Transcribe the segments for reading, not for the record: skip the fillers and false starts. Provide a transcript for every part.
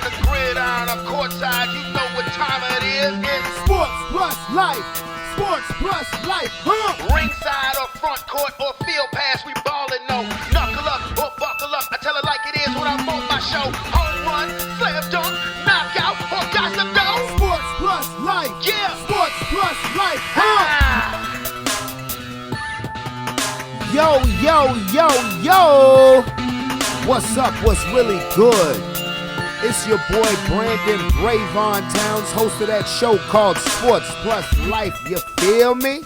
on the gridiron or courtside, you know what time it is. It's Sports plus life. Sports plus life. ringside or front court or field pass, we ballin', no. Knuckle up or buckle up, I tell it like it is when I'm on my show. Home run, slam dunk, knockout, or got to go. Sports plus life. Yeah. Sports plus life. Ah. Yo. What's up? What's really good? It's your boy Brandon Brevon Towns, host of that show called Sports Plus Life. You feel me?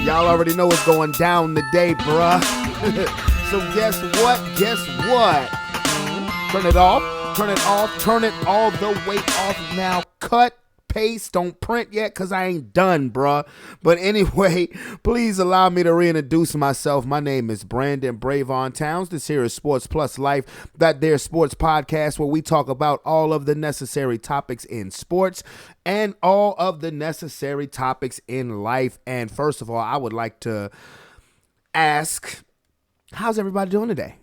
Y'all already know what's going down today, bruh. So guess what? Turn it off, turn it all the way off now. Cut, paste, don't print yet because I ain't done, bruh. But anyway, please allow me to reintroduce myself. My name is Brandon Brevon Towns. This here is Sports Plus Life, that there sports podcast where we talk about all of the necessary topics in sports and all of the necessary topics in life. And first of all, I would like to ask, how's everybody doing today?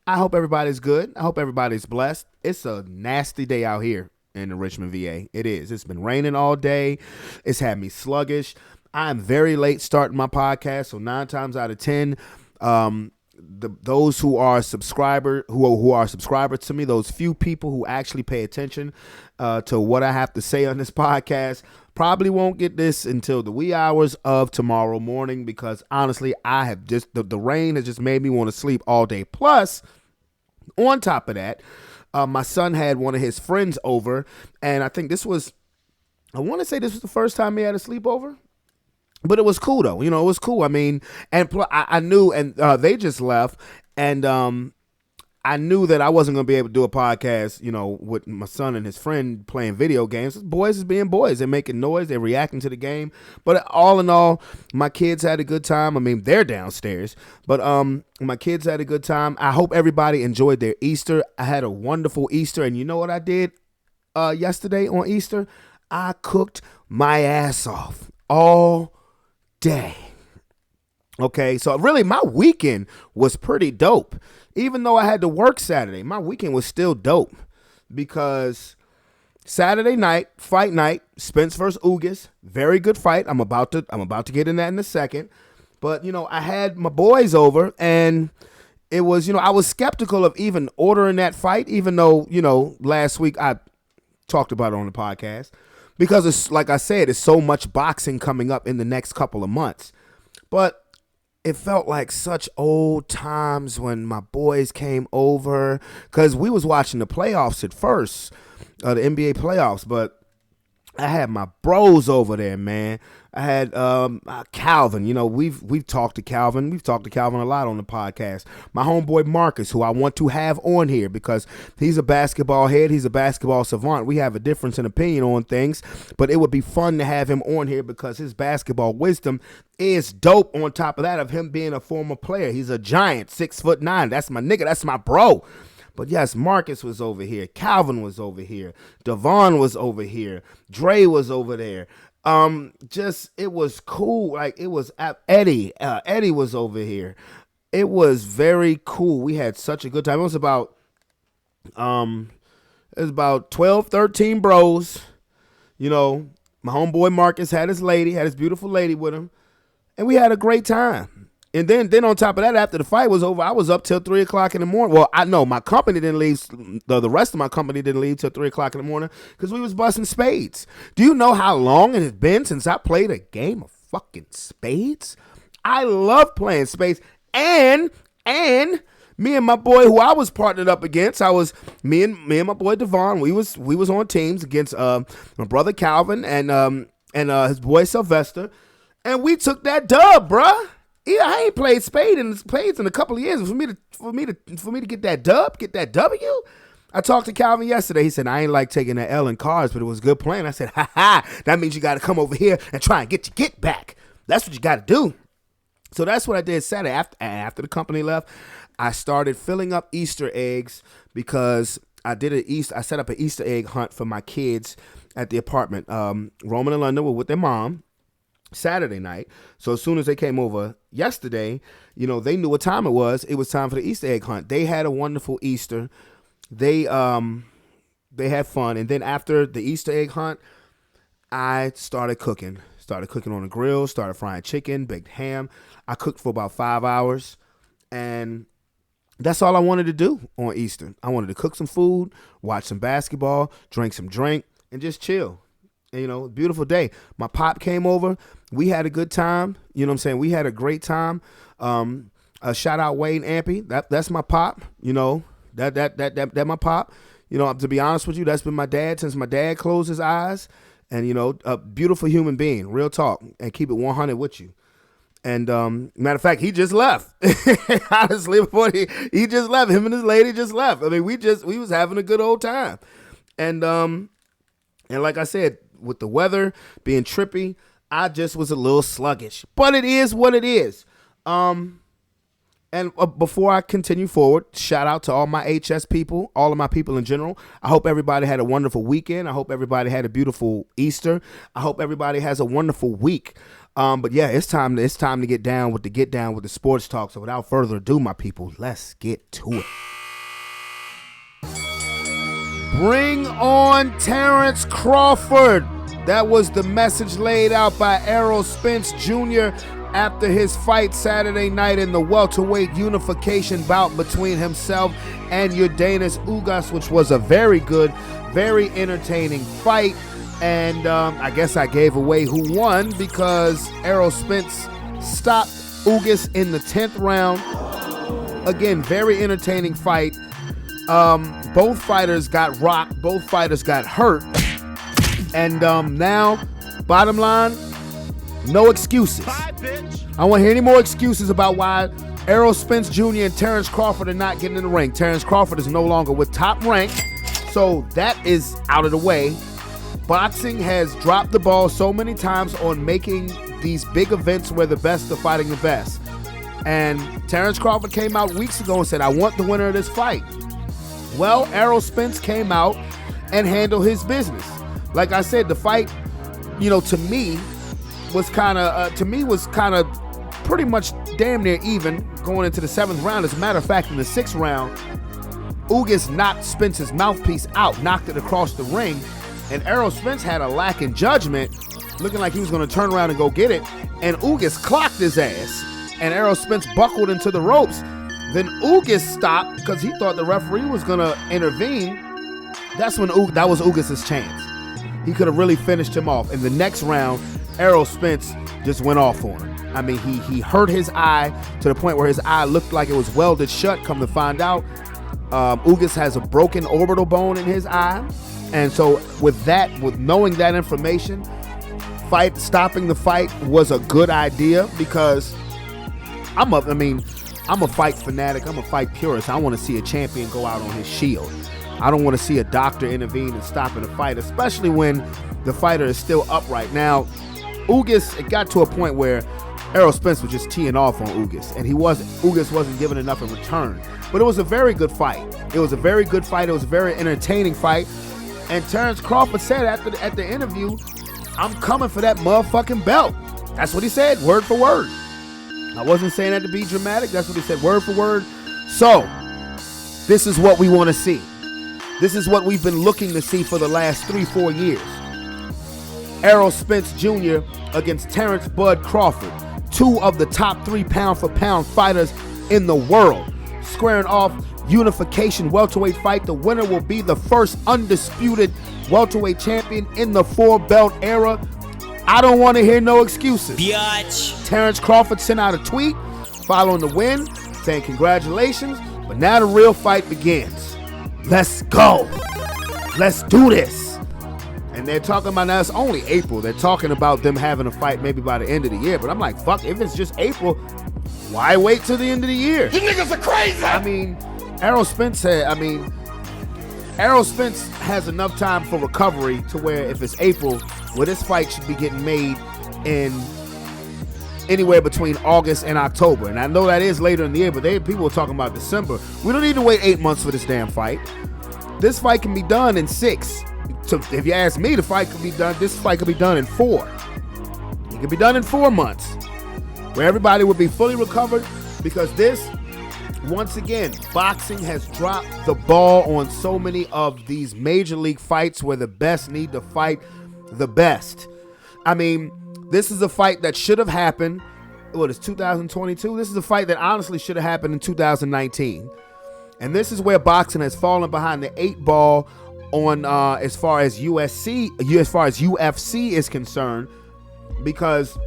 I hope everybody's good. I hope everybody's blessed. It's a nasty day out here in the Richmond, VA. It is. It's been raining all day. It's had me sluggish. I'm very late starting my podcast, so 9 times out of 10, those who are subscribers to me, those few people who actually pay attention to what I have to say on this podcast, probably won't get this until the wee hours of tomorrow morning because honestly, I have just the rain has just made me want to sleep all day. Plus, on top of that, my son had one of his friends over, and I want to say this was the first time he had a sleepover, but it was cool though. You know, it was cool. I mean, and I knew, and they just left, and I knew that I wasn't going to be able to do a podcast, you know, with my son and his friend playing video games. Boys is being boys. They're making noise. They're reacting to the game. But all in all, my kids had a good time. I mean, they're downstairs. But my kids had a good time. I hope everybody enjoyed their Easter. I had a wonderful Easter. And you know what I did yesterday on Easter? I cooked my ass off all day. Okay, so really my weekend was pretty dope. Even though I had to work Saturday, my weekend was still dope because Saturday night, fight night, Spence versus Ugas, very good fight. I'm about to get in that in a second. But, you know, I had my boys over and it was, you know, I was skeptical of even ordering that fight, even though, you know, last week I talked about it on the podcast because it's like I said, it's so much boxing coming up in the next couple of months. But it felt like such old times when my boys came over because we was watching the playoffs at first, the NBA playoffs, but I had my bros over there, man. I had Calvin. You know, we've talked to Calvin. We've talked to Calvin a lot on the podcast. My homeboy Marcus, who I want to have on here because he's a basketball head. He's a basketball savant. We have a difference in opinion on things, but it would be fun to have him on here because his basketball wisdom is dope. On top of that, of him being a former player, he's a giant, 6'9". That's my nigga. That's my bro. But yes, Marcus was over here. Calvin was over here. Devon was over here. Dre was over there. It was cool. Like it was Eddie. Eddie was over here. It was very cool. We had such a good time. It was about 12, 13 bros. You know, my homeboy Marcus had his beautiful lady with him. And we had a great time. And then on top of that, after the fight was over, I was up till 3 o'clock in the morning. Well, I know my company didn't leave. The rest of my company didn't leave till 3 o'clock in the morning because we was busting spades. Do you know how long it has been since I played a game of fucking spades? I love playing spades. And me and my boy who I was partnered up against, me and my boy Devon, we was on teams against my brother Calvin and his boy Sylvester. And we took that dub, bruh. Yeah, I ain't played spades in a couple of years. For me to get that W. I talked to Calvin yesterday. He said, I ain't like taking that L in cards, but it was good playing. I said, that means you got to come over here and try and get your get back. That's what you got to do. So that's what I did Saturday. After the company left, I started filling up Easter eggs because I set up an Easter egg hunt for my kids at the apartment. Roman and London were with their mom Saturday night. So as soon as they came over yesterday, you know, they knew what time it was. It was time for the Easter egg hunt. They had a wonderful Easter. they had fun. And then after the Easter egg hunt, I started cooking. Started cooking on the grill, started frying chicken, baked ham. I cooked for about 5 hours, and that's all I wanted to do on Easter. I wanted to cook some food, watch some basketball, drink some drink, and just chill. And, you know, beautiful day. My pop came over. We had a good time. You know what I'm saying? We had a great time. Shout out Wayne Ampy. That's my pop. You know, that my pop. You know, to be honest with you, that's been my dad since my dad closed his eyes. And, you know, a beautiful human being, real talk, and keep it 100 with you. And matter of fact, he just left. Honestly, before he just left. Him and his lady just left. I mean, we was having a good old time. And like I said, with the weather being trippy, I just was a little sluggish. But it is what it is. And before I continue forward, shout out to all my HS people, all of my people in general. I hope everybody had a wonderful weekend. I hope everybody had a beautiful Easter. I hope everybody has a wonderful week. But yeah, it's time to get down with the sports talk. So without further ado, my people, let's get to it. Bring on Terrence Crawford. That was the message laid out by Errol Spence Jr. after his fight Saturday night in the welterweight unification bout between himself and Yordenis Ugas, which was a very good, very entertaining fight. And I guess I gave away who won because Errol Spence stopped Ugas in the 10th round. Again, very entertaining fight. Both fighters got rocked. Both fighters got hurt. And now, bottom line, no excuses. I don't want to hear any more excuses about why Errol Spence Jr. and Terrence Crawford are not getting in the ring. Terrence Crawford is no longer with Top Rank, so that is out of the way. Boxing has dropped the ball so many times on making these big events where the best are fighting the best. And Terrence Crawford came out weeks ago and said, I want the winner of this fight. Well, Errol Spence came out and handled his business. Like I said, the fight, you know, to me was kind of pretty much damn near even going into the 7th round. As a matter of fact, in the 6th round, Ugas knocked Spence's mouthpiece out, knocked it across the ring, and Errol Spence had a lack in judgment, looking like he was going to turn around and go get it, and Ugas clocked his ass, and Errol Spence buckled into the ropes. Then Ugas stopped because he thought the referee was going to intervene. That's when that was Ugas' chance. He could have really finished him off. In the next round, Errol Spence just went off on him. I mean, he hurt his eye to the point where his eye looked like it was welded shut. Come to find out, Ugas has a broken orbital bone in his eye. And so with knowing that information, stopping the fight was a good idea because I'm a fight fanatic. I'm a fight purist. I want to see a champion go out on his shield. I don't want to see a doctor intervene and stop in a fight, especially when the fighter is still upright. Now, Ugas, it got to a point where Errol Spence was just teeing off on Ugas, and Ugas wasn't giving enough in return. But it was a very good fight. It was a very good fight. It was a very entertaining fight. And Terrence Crawford said at the interview, I'm coming for that motherfucking belt. That's what he said, word for word. I wasn't saying that to be dramatic. That's what he said, word for word. So, this is what we want to see. This is what we've been looking to see for the last 3-4 years. Errol Spence Jr. against Terrence Bud Crawford, 2 of the top 3 pound-for-pound fighters in the world, squaring off unification welterweight fight. The winner will be the first undisputed welterweight champion in the 4-belt era. I don't want to hear no excuses. Biatch. Terrence Crawford sent out a tweet following the win, saying congratulations, but now the real fight begins. Let's go. Let's do this. And they're talking about, now it's only April. They're talking about them having a fight maybe by the end of the year. But I'm like, fuck, if it's just April, why wait till the end of the year? You niggas are crazy. I mean, Errol Spence has enough time for recovery to where if it's April, well, this fight should be getting made in anywhere between August and October. And I know that is later in the year, but people are talking about December. We don't need to wait 8 months for this damn fight. This fight can be done in 6. So if you ask me, this fight could be done in 4. It could be done in 4 months, where everybody would be fully recovered, because this Once again, boxing has dropped the ball on so many of these major league fights where the best need to fight the best. I mean, this is a fight that should have happened. What is 2022? This is a fight that honestly should have happened in 2019. And this is where boxing has fallen behind the 8 ball on as far as UFC is concerned, because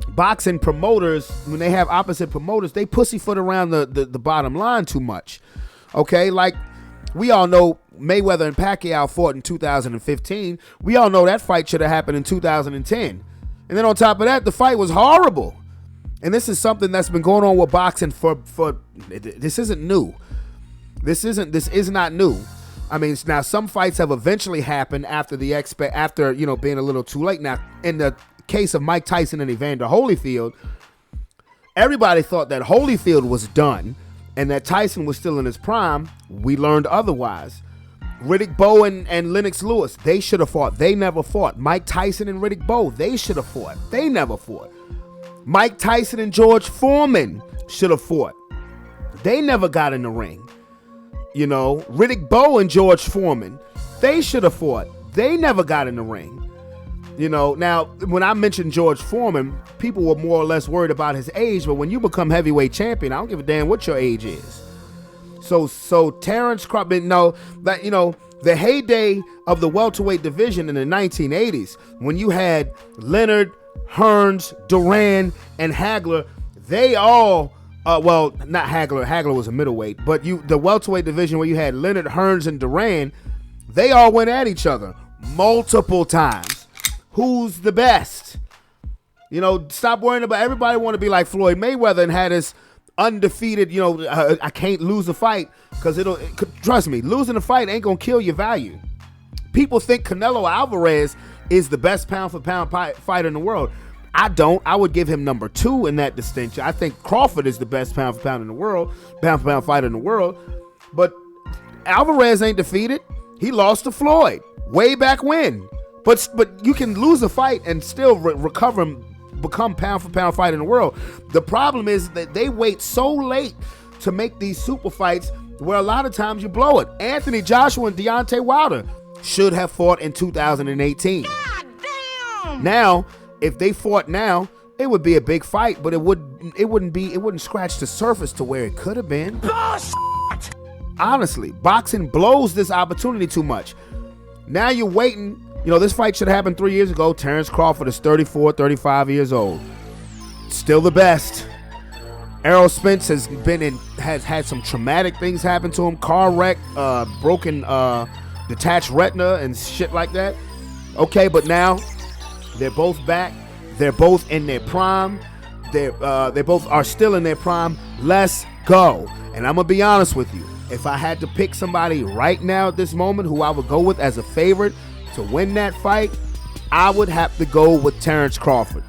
boxing promoters, when they have opposite promoters, they pussyfoot around the bottom line too much. Okay, like we all know Mayweather and Pacquiao fought in 2015. We all know that fight should have happened in 2010. And then on top of that, the fight was horrible. And this is something that's been going on with boxing for this isn't new. This is not new. I mean, now some fights have eventually happened after being a little too late. Now, in the case of Mike Tyson and Evander Holyfield, everybody thought that Holyfield was done and that Tyson was still in his prime. We learned otherwise. Riddick Bowe and Lennox Lewis, they should have fought. They never fought. Mike Tyson and Riddick Bowe, they should have fought. They never fought. Mike Tyson and George Foreman should have fought. They never got in the ring. You know, Riddick Bowe and George Foreman, they should have fought. They never got in the ring. You know, now, when I mentioned George Foreman, people were more or less worried about his age, but when you become heavyweight champion, I don't give a damn what your age is. So Terrence Crawford, the heyday of the welterweight division in the 1980s, when you had Leonard, Hearns, Duran, and Hagler, they all, not Hagler. Hagler was a middleweight, but the welterweight division where you had Leonard, Hearns, and Duran, they all went at each other multiple times. Who's the best? You know, stop worrying about, everybody want to be like Floyd Mayweather and had his undefeated, I can't lose a fight because trust me, losing a fight ain't gonna kill your value. People think Canelo Alvarez is the best pound for pound fighter in the world. I don't. I would give him number 2 in that distinction. I think Crawford is the best pound for pound in the world, pound for pound fighter in the world. But Alvarez ain't defeated. He lost to Floyd way back when. But you can lose a fight and still recover and become pound for pound fighter in the world. The problem is that they wait so late to make these super fights where a lot of times you blow it. Anthony Joshua and Deontay Wilder should have fought in 2018. God damn! Now, if they fought now, it would be a big fight, but it wouldn't scratch the surface to where it could have been. Bullshit! Honestly, boxing blows this opportunity too much. Now you're waiting. This fight should have happened 3 years ago. Terrence Crawford is 34, 35 years old. Still the best. Errol Spence has had some traumatic things happen to him. Car wreck, broken, detached retina and shit like that. Okay, but now they're both back. They're both in their prime. They both are still in their prime. Let's go. And I'm gonna be honest with you. If I had to pick somebody right now at this moment who I would go with as a favorite to win that fight, I would have to go with Terrence Crawford.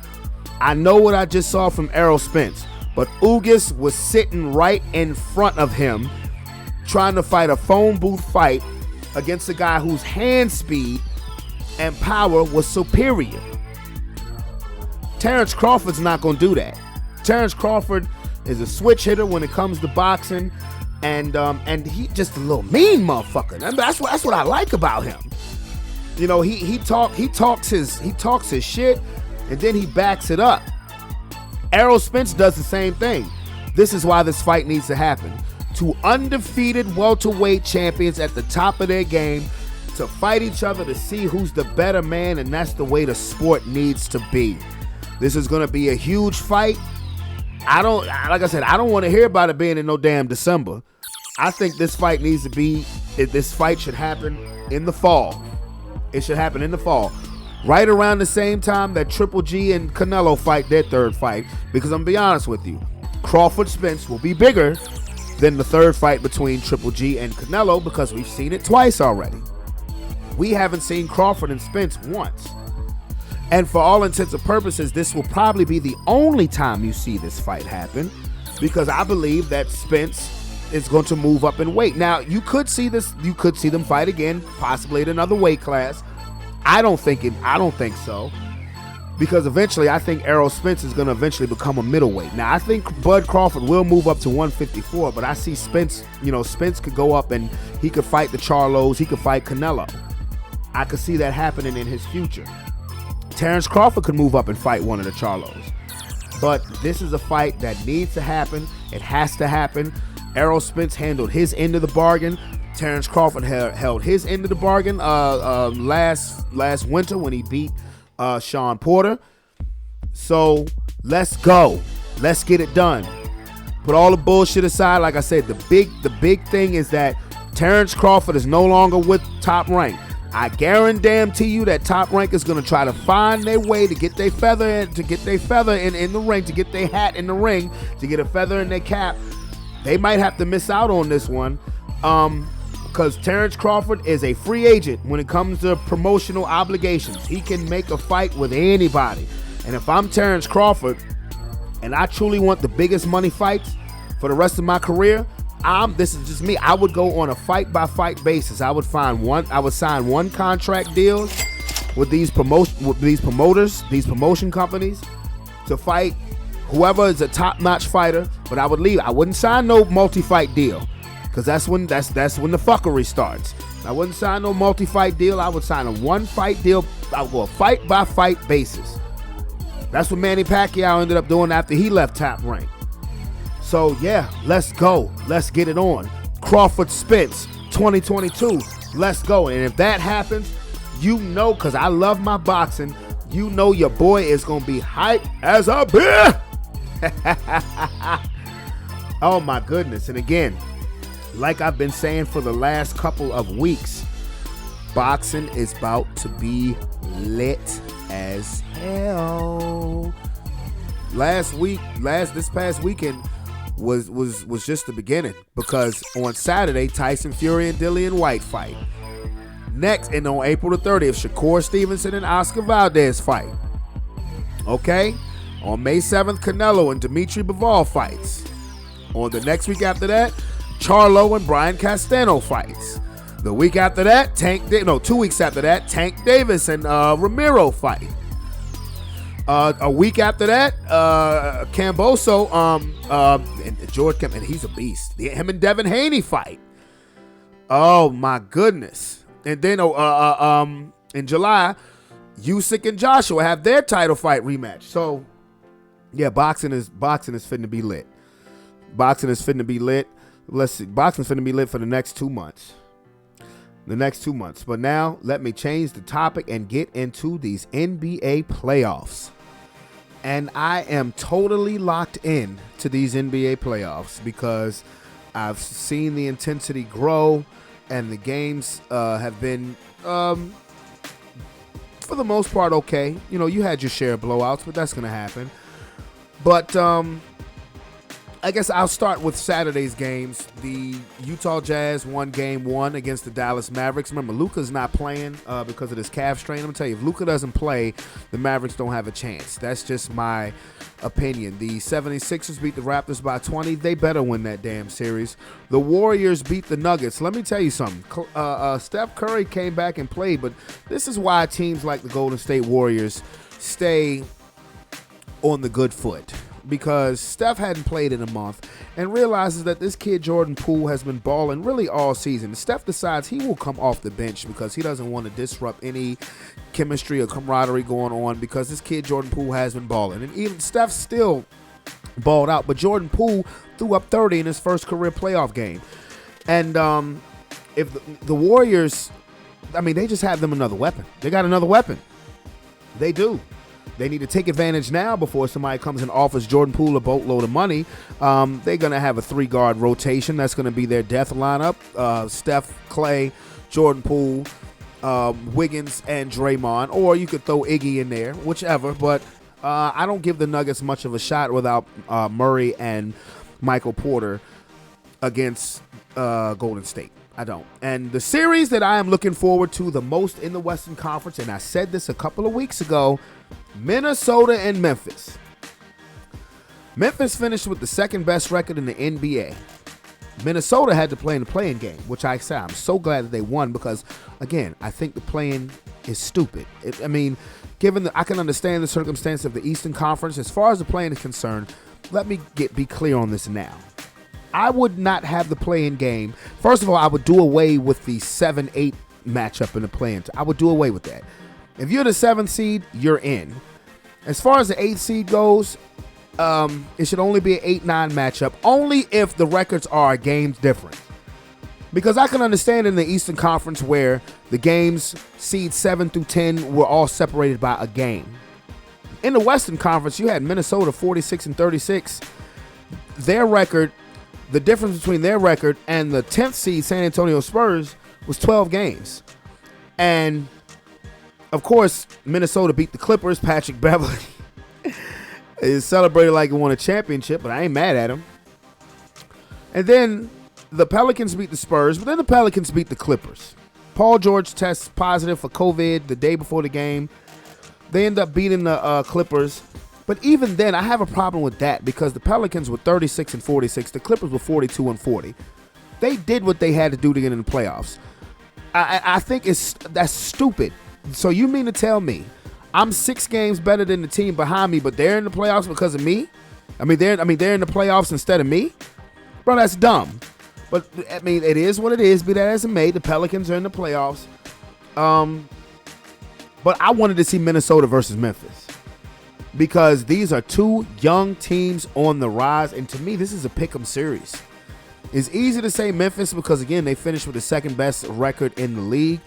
I know what I just saw from Errol Spence, but Ugas was sitting right in front of him trying to fight a phone booth fight against a guy whose hand speed and power was superior. Terrence Crawford's not going to do that. Terrence Crawford is a switch hitter when it comes to boxing, and he just a little mean motherfucker. And that's what I like about him. He talks his shit, and then he backs it up. Errol Spence does the same thing. This is why this fight needs to happen. 2 undefeated welterweight champions at the top of their game to fight each other to see who's the better man, and that's the way the sport needs to be. This is going to be a huge fight. I don't want to hear about it being in no damn December. I think this fight should happen in the fall. It should happen in the fall. Right around the same time that Triple G and Canelo fight their third fight. Because I'm going to be honest with you, Crawford Spence will be bigger than the third fight between Triple G and Canelo because we've seen it twice already. We haven't seen Crawford and Spence once. And for all intents and purposes, this will probably be the only time you see this fight happen, because I believe that Spence is going to move up in weight. Now, you could see them fight again, possibly at another weight class. I don't think so. Because eventually, I think Errol Spence is going to eventually become a middleweight. Now, I think Bud Crawford will move up to 154, but I see Spence, Spence could go up and he could fight the Charlos. He could fight Canelo. I could see that happening in his future. Terrence Crawford could move up and fight one of the Charlos. But this is a fight that needs to happen. It has to happen. Errol Spence handled his end of the bargain. Terrence Crawford held his end of the bargain last winter when he beat Sean Porter. So let's go. Let's get it done. Put all the bullshit aside. Like I said, the big thing is that Terrence Crawford is no longer with Top Rank. I guarantee you that Top Rank is going to try to find their way to get their feather in the ring, to get their hat in the ring, to get a feather in their cap. They might have to miss out on this one. Because Terrence Crawford is a free agent when it comes to promotional obligations. He can make a fight with anybody. And if I'm Terrence Crawford and I truly want the biggest money fights for the rest of my career, this is just me. I would go on a fight-by-fight basis. I would sign one contract deal with these promoters, these promotion companies to fight whoever is a top-notch fighter, but I would leave. I wouldn't sign no multi-fight deal. Because that's when the fuckery starts. I wouldn't sign no multi-fight deal. I would sign a one-fight deal. I would go a fight-by-fight basis. That's what Manny Pacquiao ended up doing after he left Top Rank. So, yeah, let's go. Let's get it on. Crawford Spence, 2022. Let's go. And if that happens, because I love my boxing, your boy is going to be hyped as a beer. Oh, my goodness. And again, like I've been saying for the last couple of weeks, boxing is about to be lit as hell. This past weekend was just the beginning, because on Saturday, Tyson Fury and Dillian White fight. Next, and on April the 30th, Shakur Stevenson and Oscar Valdez fight. Okay? On May 7th, Canelo and Dimitri Bivol fights. On the next week after that, Charlo and Brian Castano fights. The week after that, 2 weeks after that, Tank Davis and Ramiro fight. A week after that, Camboso and George Kemp, and he's a beast. Him and Devin Haney fight. Oh my goodness! And then in July, Usyk and Joshua have their title fight rematch. So yeah, boxing is fitting to be lit. Boxing is fitting to be lit. Let's see. Boxing's finna be lit for the next 2 months. But now, let me change the topic and get into these NBA playoffs. And I am totally locked in to these NBA playoffs because I've seen the intensity grow and the games have been, for the most part, okay. You had your share of blowouts, but that's going to happen. But I guess I'll start with Saturday's games. The Utah Jazz won game 1 against the Dallas Mavericks. Remember, Luka's not playing because of this calf strain. I'm going to tell you, if Luka doesn't play, the Mavericks don't have a chance. That's just my opinion. The 76ers beat the Raptors by 20. They better win that damn series. The Warriors beat the Nuggets. Let me tell you something. Steph Curry came back and played, but this is why teams like the Golden State Warriors stay on the good foot. Because Steph hadn't played in a month and realizes that this kid Jordan Poole has been balling really all season. Steph decides he will come off the bench because he doesn't want to disrupt any chemistry or camaraderie going on, because this kid Jordan Poole has been balling. And even Steph still balled out, but Jordan Poole threw up 30 in his first career playoff game. And if the Warriors, they just have them another weapon. They got another weapon. They do. They need to take advantage now before somebody comes and offers Jordan Poole a boatload of money. They're going to have a 3-guard rotation. That's going to be their death lineup. Steph, Clay, Jordan Poole, Wiggins, and Draymond. Or you could throw Iggy in there, whichever. But I don't give the Nuggets much of a shot without Murray and Michael Porter against Golden State. I don't. And the series that I am looking forward to the most in the Western Conference, and I said this a couple of weeks ago, Minnesota and Memphis. Memphis finished with the second best record in the NBA. Minnesota had to play in the play-in game, which I said I'm so glad that they won because, again, I think the play-in is stupid. I mean, given I can understand the circumstance of the Eastern Conference. As far as the play-in is concerned, let me be clear on this now. I would not have the play-in game. First of all, I would do away with the 7-8 matchup in the play-in. I would do away with that. If you're the 7th seed, you're in. As far as the 8th seed goes, it should only be an 8-9 matchup, only if the records are games different. Because I can understand in the Eastern Conference where the games seed 7 through 10 were all separated by a game. In the Western Conference, you had Minnesota 46-36. Their record, the difference between their record and the 10th seed San Antonio Spurs was 12 games. And, of course, Minnesota beat the Clippers. Patrick Beverly is celebrated like he won a championship, but I ain't mad at him. And then the Pelicans beat the Spurs, but then the Pelicans beat the Clippers. Paul George tests positive for COVID the day before the game. They end up beating the Clippers. But even then, I have a problem with that because the Pelicans were 36-46. The Clippers were 42-40. They did what they had to do to get in the playoffs. I think that's stupid. So you mean to tell me I'm 6 games better than the team behind me, but they're in the playoffs because of me? They're in the playoffs instead of me? Bro, that's dumb. But, I mean, it is what it is. Be that as it may, the Pelicans are in the playoffs. But I wanted to see Minnesota versus Memphis because these are two young teams on the rise. And to me, this is a pick'em series. It's easy to say Memphis because, again, they finished with the second best record in the league.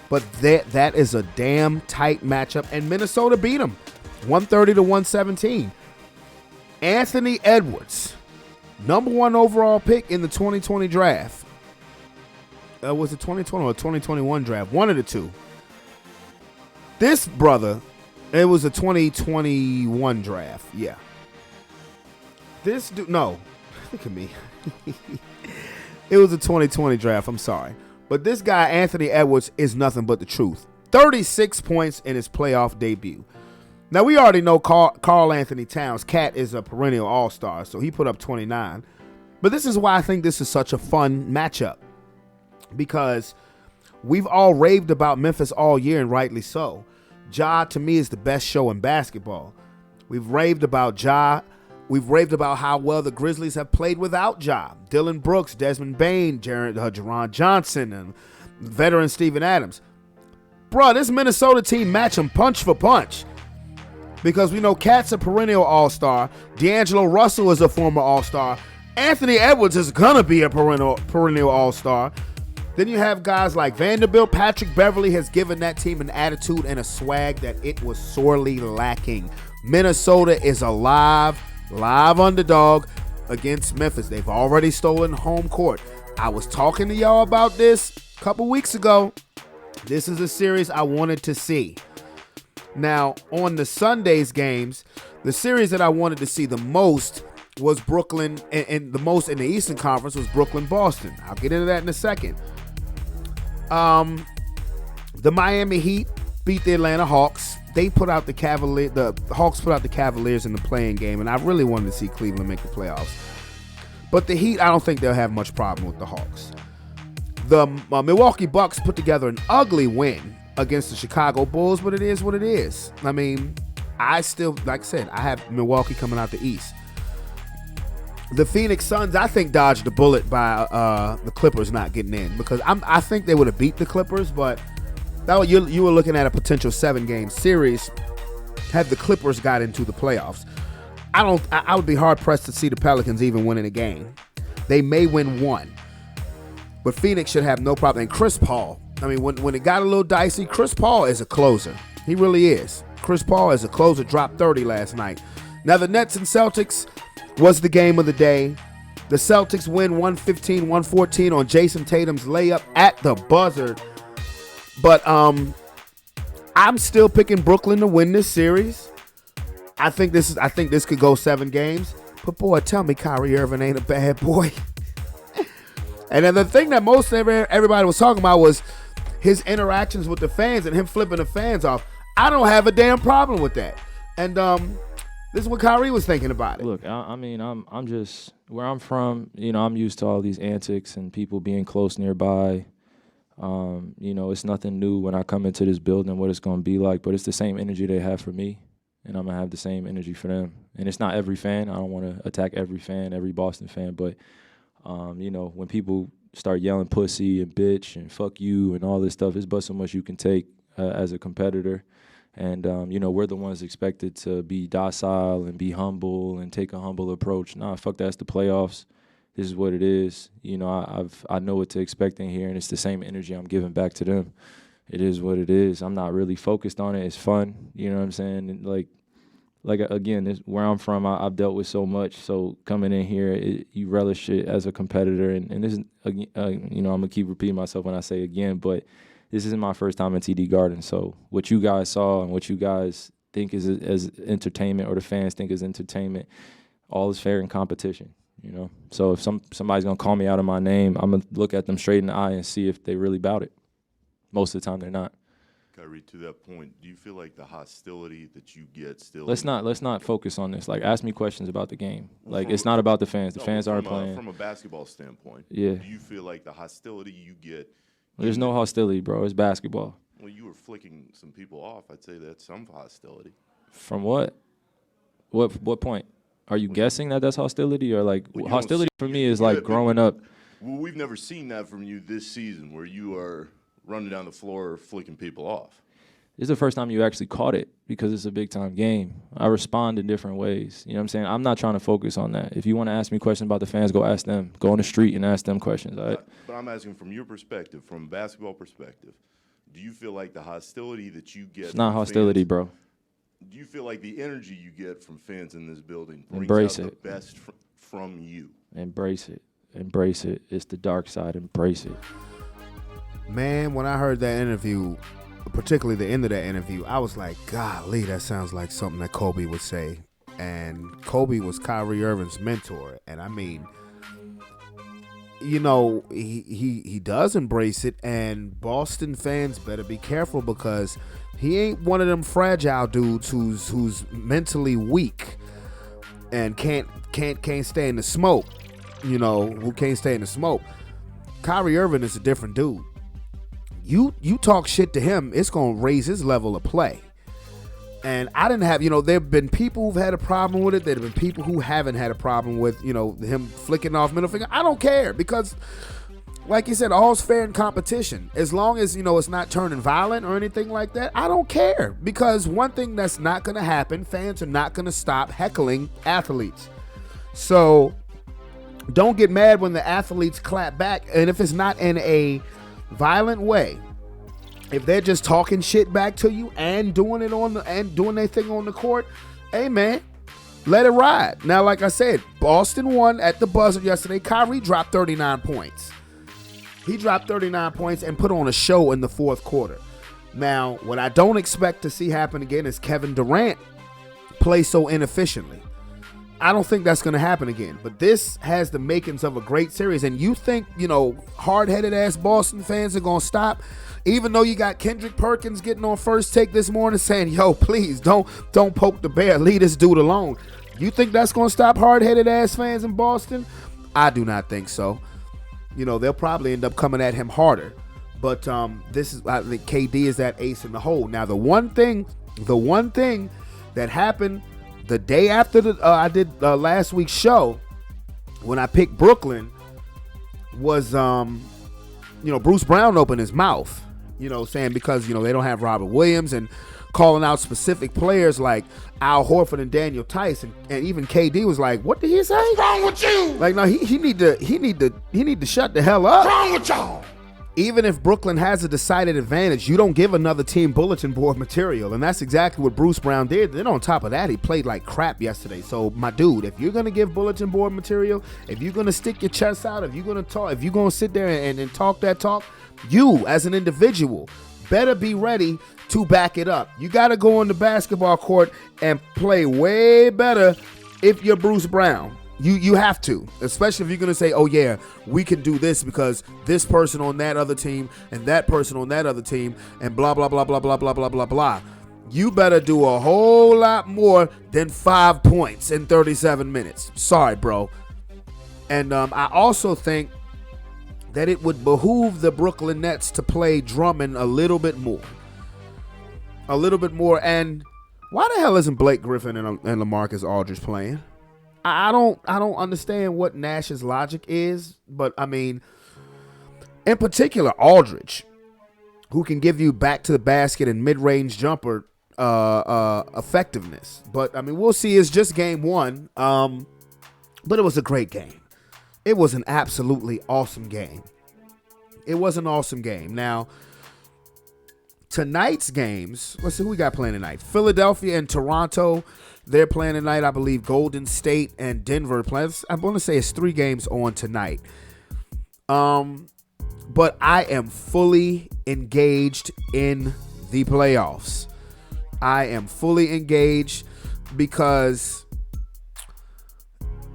But that is a damn tight matchup. And Minnesota beat them 130-117. Anthony Edwards, number 1 overall pick in the 2020 draft. Was it 2020 or 2021 draft? One of the two. This brother, it was a 2021 draft. Yeah. This dude, no. Look at me. It was a 2020 draft. I'm sorry. But this guy, Anthony Edwards, is nothing but the truth. 36 points in his playoff debut. Now, we already know Karl Anthony Towns. Cat is a perennial all-star, so he put up 29. But this is why I think this is such a fun matchup. Because we've all raved about Memphis all year, and rightly so. Ja, to me, is the best show in basketball. We've raved about Ja. We've raved about how well the Grizzlies have played without Ja. Dylan Brooks, Desmond Bane, Jaron Johnson, and veteran Steven Adams. Bruh, this Minnesota team match them punch for punch. Because we know Cat's a perennial all-star. D'Angelo Russell is a former all-star. Anthony Edwards is going to be a perennial all-star. Then you have guys like Vanderbilt. Patrick Beverly has given that team an attitude and a swag that it was sorely lacking. Minnesota is a live underdog against Memphis. They've already stolen home court. I was talking to y'all about this a couple weeks ago. This is a series I wanted to see. Now, on the Sunday's games, the series that I wanted to see the most was Brooklyn, and the most in the Eastern Conference was Brooklyn-Boston. I'll get into that in a second. The Miami Heat beat the Atlanta Hawks. They put out the Hawks put out the Cavaliers in the play-in game, and I really wanted to see Cleveland make the playoffs. But the Heat, I don't think they'll have much problem with the Hawks. The Milwaukee Bucks put together an ugly win against the Chicago Bulls, but it is what it is. I mean, I still, like I said, I have Milwaukee coming out the East. The Phoenix Suns, I think, dodged the bullet by the Clippers not getting in because I think they would have beat the Clippers, but you were looking at a potential 7-game series had the Clippers got into the playoffs. I would be hard pressed to see the Pelicans even winning a game. They may win one, but Phoenix should have no problem. And Chris Paul, I mean, when it got a little dicey, Chris Paul is a closer. He really is. Chris Paul is a closer. Dropped 30 last night. Now the Nets and Celtics was the game of the day. The Celtics win 115-114 on Jason Tatum's layup at the buzzer. But I'm still picking Brooklyn to win this series. I think this could go 7 games. But boy, tell me Kyrie Irving ain't a bad boy. And then the thing that most everybody was talking about was his interactions with the fans and him flipping the fans off. I don't have a damn problem with that. And this is what Kyrie was thinking about it. Look, I mean, I'm just where I'm from. You know, I'm used to all these antics and people being close nearby. It's nothing new when I come into this building, what it's going to be like, but it's the same energy they have for me, and I'm going to have the same energy for them. And it's not every fan. I don't want to attack every fan, every Boston fan, but, when people start yelling pussy and bitch and fuck you and all this stuff, it's but so much you can take as a competitor. And, we're the ones expected to be docile and be humble and take a humble approach. Nah, fuck that. It's the playoffs. This is what it is. I know what to expect in here, and it's the same energy I'm giving back to them. It is what it is. I'm not really focused on it. It's fun. You know what I'm saying? And like again, where I'm from, I've dealt with so much. So coming in here, you relish it as a competitor. And this is, I'm going to keep repeating myself when I say again, but this isn't my first time in TD Garden. So what you guys saw and what you guys think is as entertainment, or the fans think is entertainment, all is fair in competition. So if somebody's going to call me out of my name, I'm going to look at them straight in the eye and see if they really bout it. Most of the time, they're not. Kyrie, to that point, do you feel like the hostility that you get still? Let's not focus on this. Like, ask me questions about the game. Like, it's not about the fans. The fans aren't playing. From a basketball standpoint, yeah. Do you feel like the hostility you get? There's no hostility, bro. It's basketball. Well, you were flicking some people off. I'd say that's some hostility. From what? What point? Are you guessing that that's hostility, or like hostility for me is like growing up? Well, we've never seen that from you this season, where you are running down the floor flicking people off. This is the first time you actually caught it, because it's a big-time game. I respond in different ways. You know what I'm saying? I'm not trying to focus on that. If you want to ask me questions about the fans, go ask them. Go on the street and ask them questions, all right? But I'm asking from your perspective, from a basketball perspective, do you feel like the hostility that you get? It's not hostility, bro. Do you feel like the energy you get from fans in this building brings Embrace out it. the best from you? Embrace it. Embrace it. It's the dark side. Embrace it. Man, when I heard that interview, particularly the end of that interview, I was like, golly, that sounds like something that Kobe would say. And Kobe was Kyrie Irving's mentor. And I mean, he does embrace it, and Boston fans better be careful, because he ain't one of them fragile dudes who's mentally weak and can't stay in the smoke. Who can't stay in the smoke. Kyrie Irving is a different dude. You talk shit to him, it's gonna raise his level of play. And I didn't have, there have been people who've had a problem with it. There have been people who haven't had a problem with, him flicking off middle finger. I don't care, because, like you said, all's fair in competition. As long as, it's not turning violent or anything like that, I don't care. Because one thing that's not going to happen, fans are not going to stop heckling athletes. So don't get mad when the athletes clap back. And if it's not in a violent way, if they're just talking shit back to you and doing their thing on the court, hey man, let it ride. Now, like I said, Boston won at the buzzer yesterday. Kyrie dropped 39 points. He dropped 39 points and put on a show in the fourth quarter. Now, what I don't expect to see happen again is Kevin Durant play so inefficiently. I don't think that's going to happen again. But this has the makings of a great series. And you think, hard-headed ass Boston fans are going to stop? Even though you got Kendrick Perkins getting on First Take this morning saying, yo, please don't poke the bear. Leave this dude alone. You think that's going to stop hard-headed ass fans in Boston? I do not think so. They'll probably end up coming at him harder. But I think KD is that ace in the hole. Now, the one thing that happened the day after I did last week's show, when I picked Brooklyn, was Bruce Brown opened his mouth, saying because they don't have Robert Williams, and calling out specific players like Al Horford and Daniel Tice, and even KD was like, "What did he say? What's wrong with you? Like, no, he need to shut the hell up. What's wrong with y'all?" Even if Brooklyn has a decided advantage, you don't give another team bulletin board material. And that's exactly what Bruce Brown did. Then on top of that, he played like crap yesterday. So, my dude, if you're going to give bulletin board material, if you're going to stick your chest out, if you're going to talk, if you're going to sit there and talk that talk, you as an individual better be ready to back it up. You got to go on the basketball court and play way better if you're Bruce Brown. You have to, especially if you're going to say, oh, yeah, we can do this because this person on that other team and that person on that other team and blah, blah, blah, blah, blah, blah, blah, blah, blah. You better do a whole lot more than 5 points in 37 minutes. Sorry, bro. And I also think that it would behoove the Brooklyn Nets to play Drummond a little bit more. And why the hell isn't Blake Griffin and LaMarcus Aldridge playing? I don't understand what Nash's logic is, but I mean, in particular, Aldridge, who can give you back to the basket and mid-range jumper effectiveness. But I mean, we'll see. It's just game one, but it was a great game. It was an absolutely awesome game. It was an awesome game. Now, tonight's games, let's see who we got playing tonight. Philadelphia and Toronto, they're playing tonight. I believe Golden State and Denver playing. I want to say it's 3 games on tonight. But I am fully engaged in the playoffs. I am fully engaged because,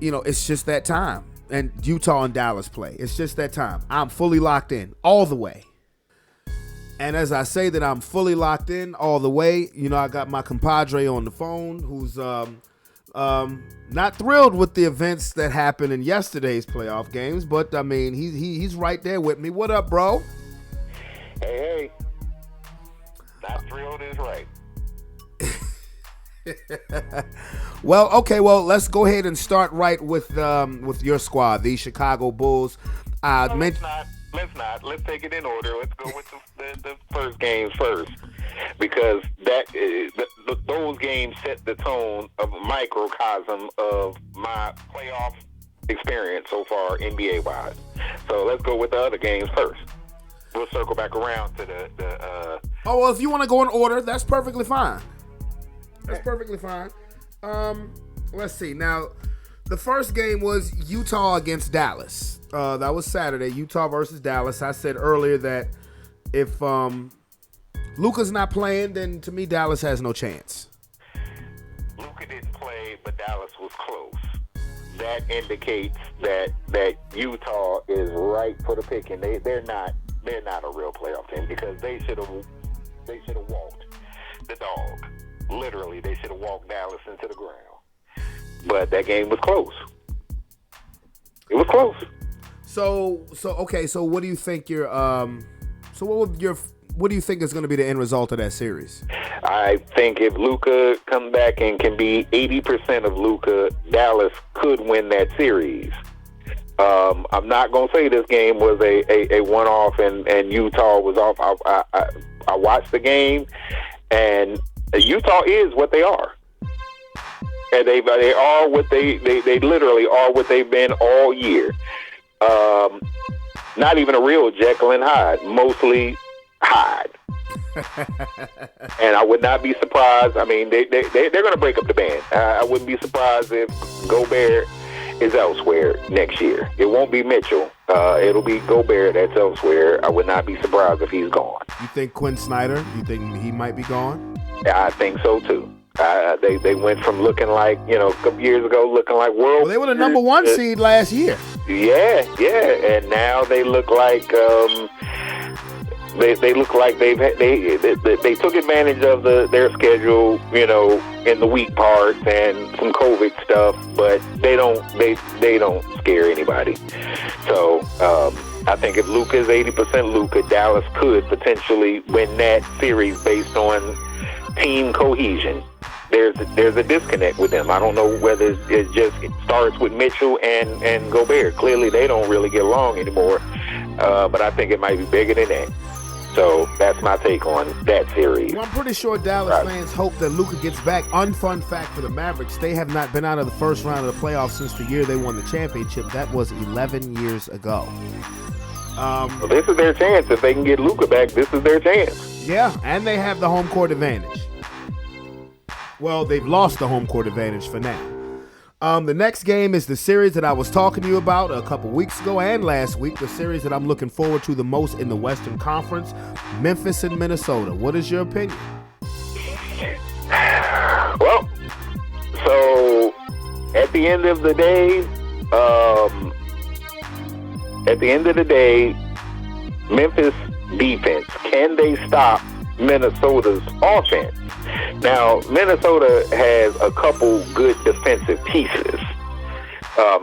it's just that time. And Utah and Dallas play. It's just that time. I'm fully locked in all the way. And as I say that I'm fully locked in all the way, I got my compadre on the phone who's not thrilled with the events that happened in yesterday's playoff games, but I mean, he's right there with me. What up, bro? Hey. Not thrilled is right. Well, okay. Well, let's go ahead and start right with your squad, the Chicago Bulls. Let's not. Let's take it in order. Let's go with the first games first, because those games set the tone of a microcosm of my playoff experience so far, NBA wise. So let's go with the other games first. We'll circle back around to the. Oh well, if you want to go in order, that's perfectly fine. That's perfectly fine. Let's see. Now, the first game was Utah against Dallas. That was Saturday, Utah versus Dallas. I said earlier that if Luka's not playing, then to me, Dallas has no chance. Luka didn't play, but Dallas was close. That indicates that Utah is right for the picking. They're not a real playoff team, because they should have walked the dog. Literally, they should have walked Dallas into the ground. But that game was close. It was close. So okay. So what do you think what do you think is going to be the end result of that series? I think if Luka comes back and can be 80% of Luka, Dallas could win that series. I'm not going to say this game was a one-off and Utah was off. I watched the game, and Utah is what they are. And they are what they literally are what they've been all year. Not even a real Jekyll and Hyde, mostly Hyde. And I would not be surprised. I mean, they're going to break up the band. I wouldn't be surprised if Gobert is elsewhere next year. It won't be Mitchell. It'll be Gobert that's elsewhere. I would not be surprised if he's gone. You think Quinn Snyder? You think he might be gone? I think so too. They went from looking like, a couple years ago, looking like world. Well, they were the number 1 seed last year. Yeah, and now they look like they look like they took advantage of their schedule, in the weak parts and some COVID stuff, but they don't scare anybody. So I think if Luka is 80% Luka, Dallas could potentially win that series based on team cohesion. There's a disconnect with them. I don't know whether it starts with Mitchell and Gobert. Clearly, they don't really get along anymore. But I think it might be bigger than that. So that's my take on that series. Well, I'm pretty sure Dallas fans hope that Luka gets back. Unfun fact for the Mavericks, they have not been out of the first round of the playoffs since the year they won the championship. That was 11 years ago. Well, this is their chance. If they can get Luka back, this is their chance. Yeah, and they have the home court advantage. Well, they've lost the home court advantage for now. The next game is the series that I was talking to you about a couple weeks ago and last week, the series that I'm looking forward to the most in the Western Conference, Memphis and Minnesota. What is your opinion? Well, so at the end of the day, Memphis defense, can they stop Minnesota's offense? Now, Minnesota has a couple good defensive pieces.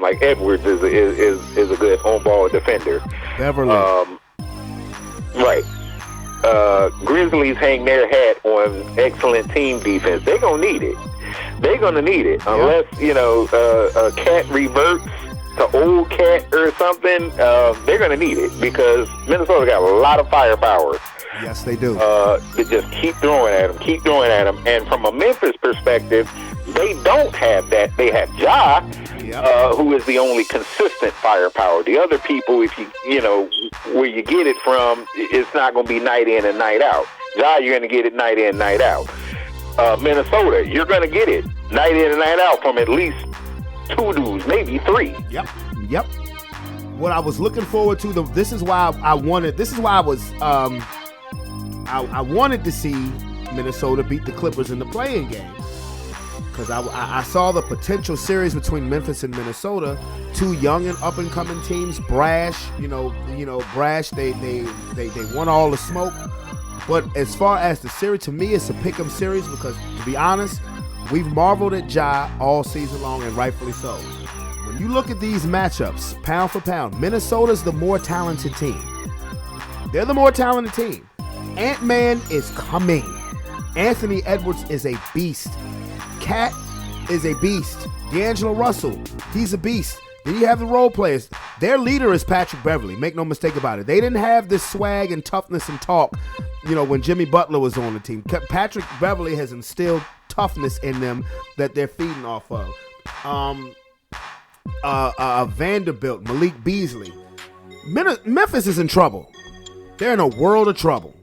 Like Edwards is a good on-ball defender. Beverly. Right. Grizzlies hang their hat on excellent team defense. They're going to need it. They're going to need it. Unless, a Cat reverts to old Cat or something, they're going to need it because Minnesota got a lot of firepower. Yes, they do. To just keep throwing at them. And from a Memphis perspective, they don't have that. They have Ja, who is the only consistent firepower. The other people, if where you get it from, it's not going to be night in and night out. Ja, you're going to get it night in, night out. Minnesota, you're going to get it night in and night out from at least 2 dudes, maybe 3. Yep. What I was looking forward to, this is why I wanted to see Minnesota beat the Clippers in the play-in game. Because I saw the potential series between Memphis and Minnesota, 2 young and up-and-coming teams, brash, brash, they want all the smoke. But as far as the series, to me, it's a pick-em series because, to be honest, we've marveled at Ja all season long, and rightfully so. When you look at these matchups, pound for pound, Minnesota's the more talented team. They're the more talented team. Ant-Man is coming. Anthony Edwards is a beast. Cat is a beast. D'Angelo Russell, he's a beast. Then you have the role players. Their leader is Patrick Beverly. Make no mistake about it. They didn't have this swag and toughness and talk, when Jimmy Butler was on the team. Patrick Beverly has instilled toughness in them that they're feeding off of. Vanderbilt, Malik Beasley. Memphis is in trouble. They're in a world of trouble.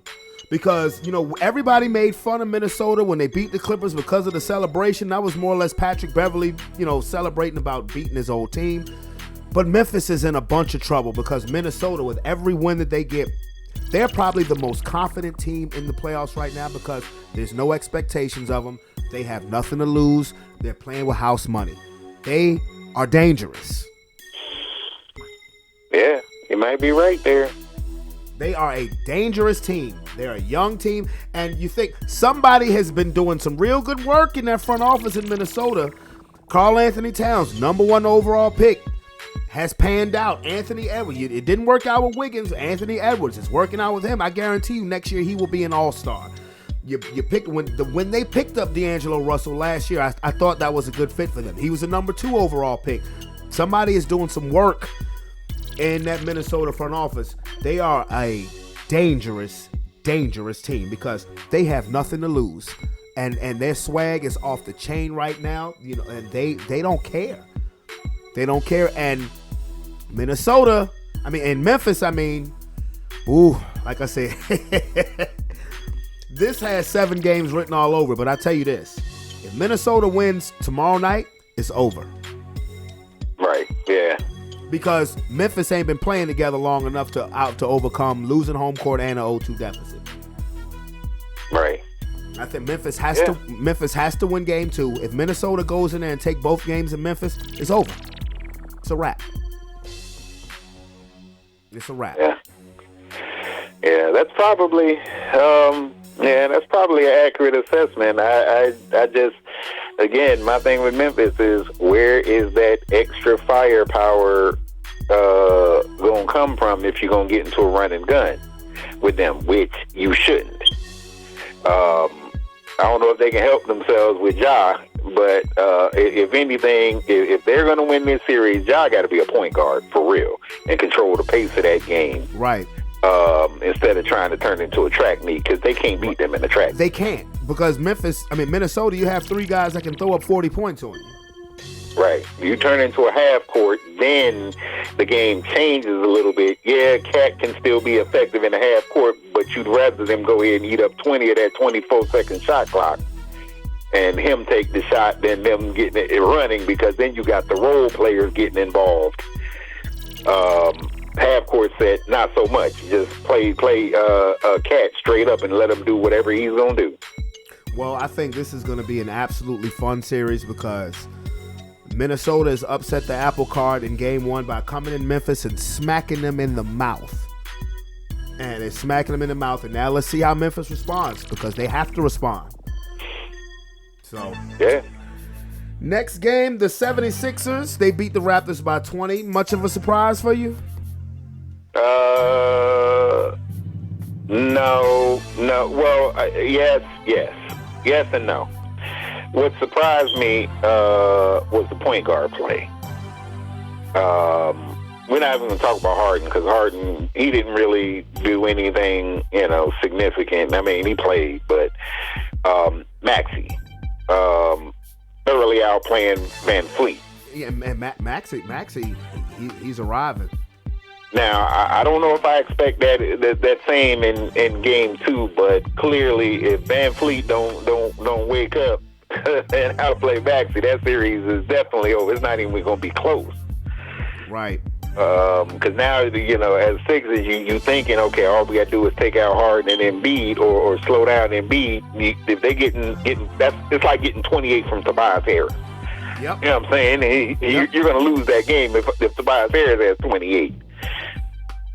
Because, everybody made fun of Minnesota when they beat the Clippers because of the celebration. That was more or less Patrick Beverly, celebrating about beating his old team. But Memphis is in a bunch of trouble because Minnesota, with every win that they get, they're probably the most confident team in the playoffs right now because there's no expectations of them. They have nothing to lose. They're playing with house money. They are dangerous. Yeah, you might be right there. They are a dangerous team. They're a young team. And you think somebody has been doing some real good work in that front office in Minnesota. Karl Anthony Towns, #1 overall pick, has panned out. Anthony Edwards. It didn't work out with Wiggins. Anthony Edwards is working out with him. I guarantee you next year he will be an all-star. You picked when they picked up D'Angelo Russell last year, I thought that was a good fit for them. He was a #2 overall pick. Somebody is doing some work in that Minnesota front office. They are a dangerous team because they have nothing to lose, and their swag is off the chain right now. And they don't care. They don't care. And Minnesota, and Memphis, like I said, this has 7 games written all over. But I tell you this: if Minnesota wins tomorrow night, it's over. Right. Yeah. Because Memphis ain't been playing together long enough to overcome losing home court and an 0-2 deficit. Right. I think Memphis has to win game 2. If Minnesota goes in there and take both games in Memphis, it's over. It's a wrap. It's a wrap. Yeah. Yeah, that's probably an accurate assessment. I just, again, my thing with Memphis is, where is that extra firepower going to come from if you're going to get into a run and gun with them, which you shouldn't. I don't know if they can help themselves with Ja, but if anything, if they're going to win this series, Ja got to be a point guard for real and control the pace of that game. Right. Instead of trying to turn into a track meet, because they can't beat them in the track. They can't, because Minnesota, you have 3 guys that can throw up 40 points on you. Right. You turn into a half court, then the game changes a little bit. Yeah, Cat can still be effective in the half court, but you'd rather them go ahead and eat up 20 of that 24-second shot clock and him take the shot than them getting it running, because then you got the role players getting involved. Half court set, not so much. Just play Cat straight up and let him do whatever he's going to do. Well, I think this is going to be an absolutely fun series because Minnesota has upset the apple cart in game 1 by coming in Memphis and smacking them in the mouth. And they're smacking them in the mouth. And now let's see how Memphis responds, because they have to respond. So, yeah. Next game, the 76ers, they beat the Raptors by 20. Much of a surprise for you? No. Well, yes and no. What surprised me was the point guard play. We're not even going to talk about Harden because Harden, he didn't really do anything, significant. I mean, he played, but Maxey thoroughly outplaying Van Fleet. Yeah, Maxey, he's arriving. Now, I don't know if I expect that same in game 2, but clearly, if Van Fleet don't wake up and how to play Maxey, that series is definitely over. It's not even going to be close. Right. Because now, as Sixers, you thinking, okay, all we got to do is take out Harden and Embiid or slow down Embiid. If they getting it's like getting 28 from Tobias Harris. Yep. You know what I'm saying? You're going to lose that game if Tobias Harris has 28.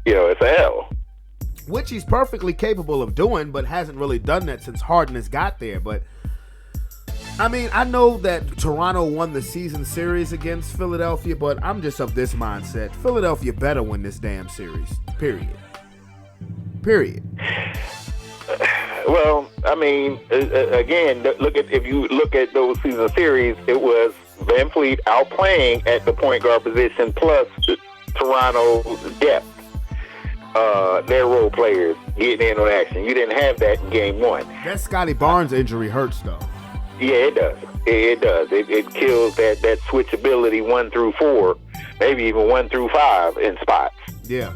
It's a L. Which he's perfectly capable of doing, but hasn't really done that since Harden has got there. But, I mean, I know that Toronto won the season series against Philadelphia, but I'm just of this mindset. Philadelphia better win this damn series. Period. Well, I mean, again, if you look at those season series, it was Van Fleet outplaying at the point guard position plus Toronto's depth. Their role players getting in on action. You didn't have that in game 1. That Scotty Barnes injury hurts, though. Yeah, it does. It does. It kills that switchability 1 through 4, maybe even 1 through 5 in spots. Yeah.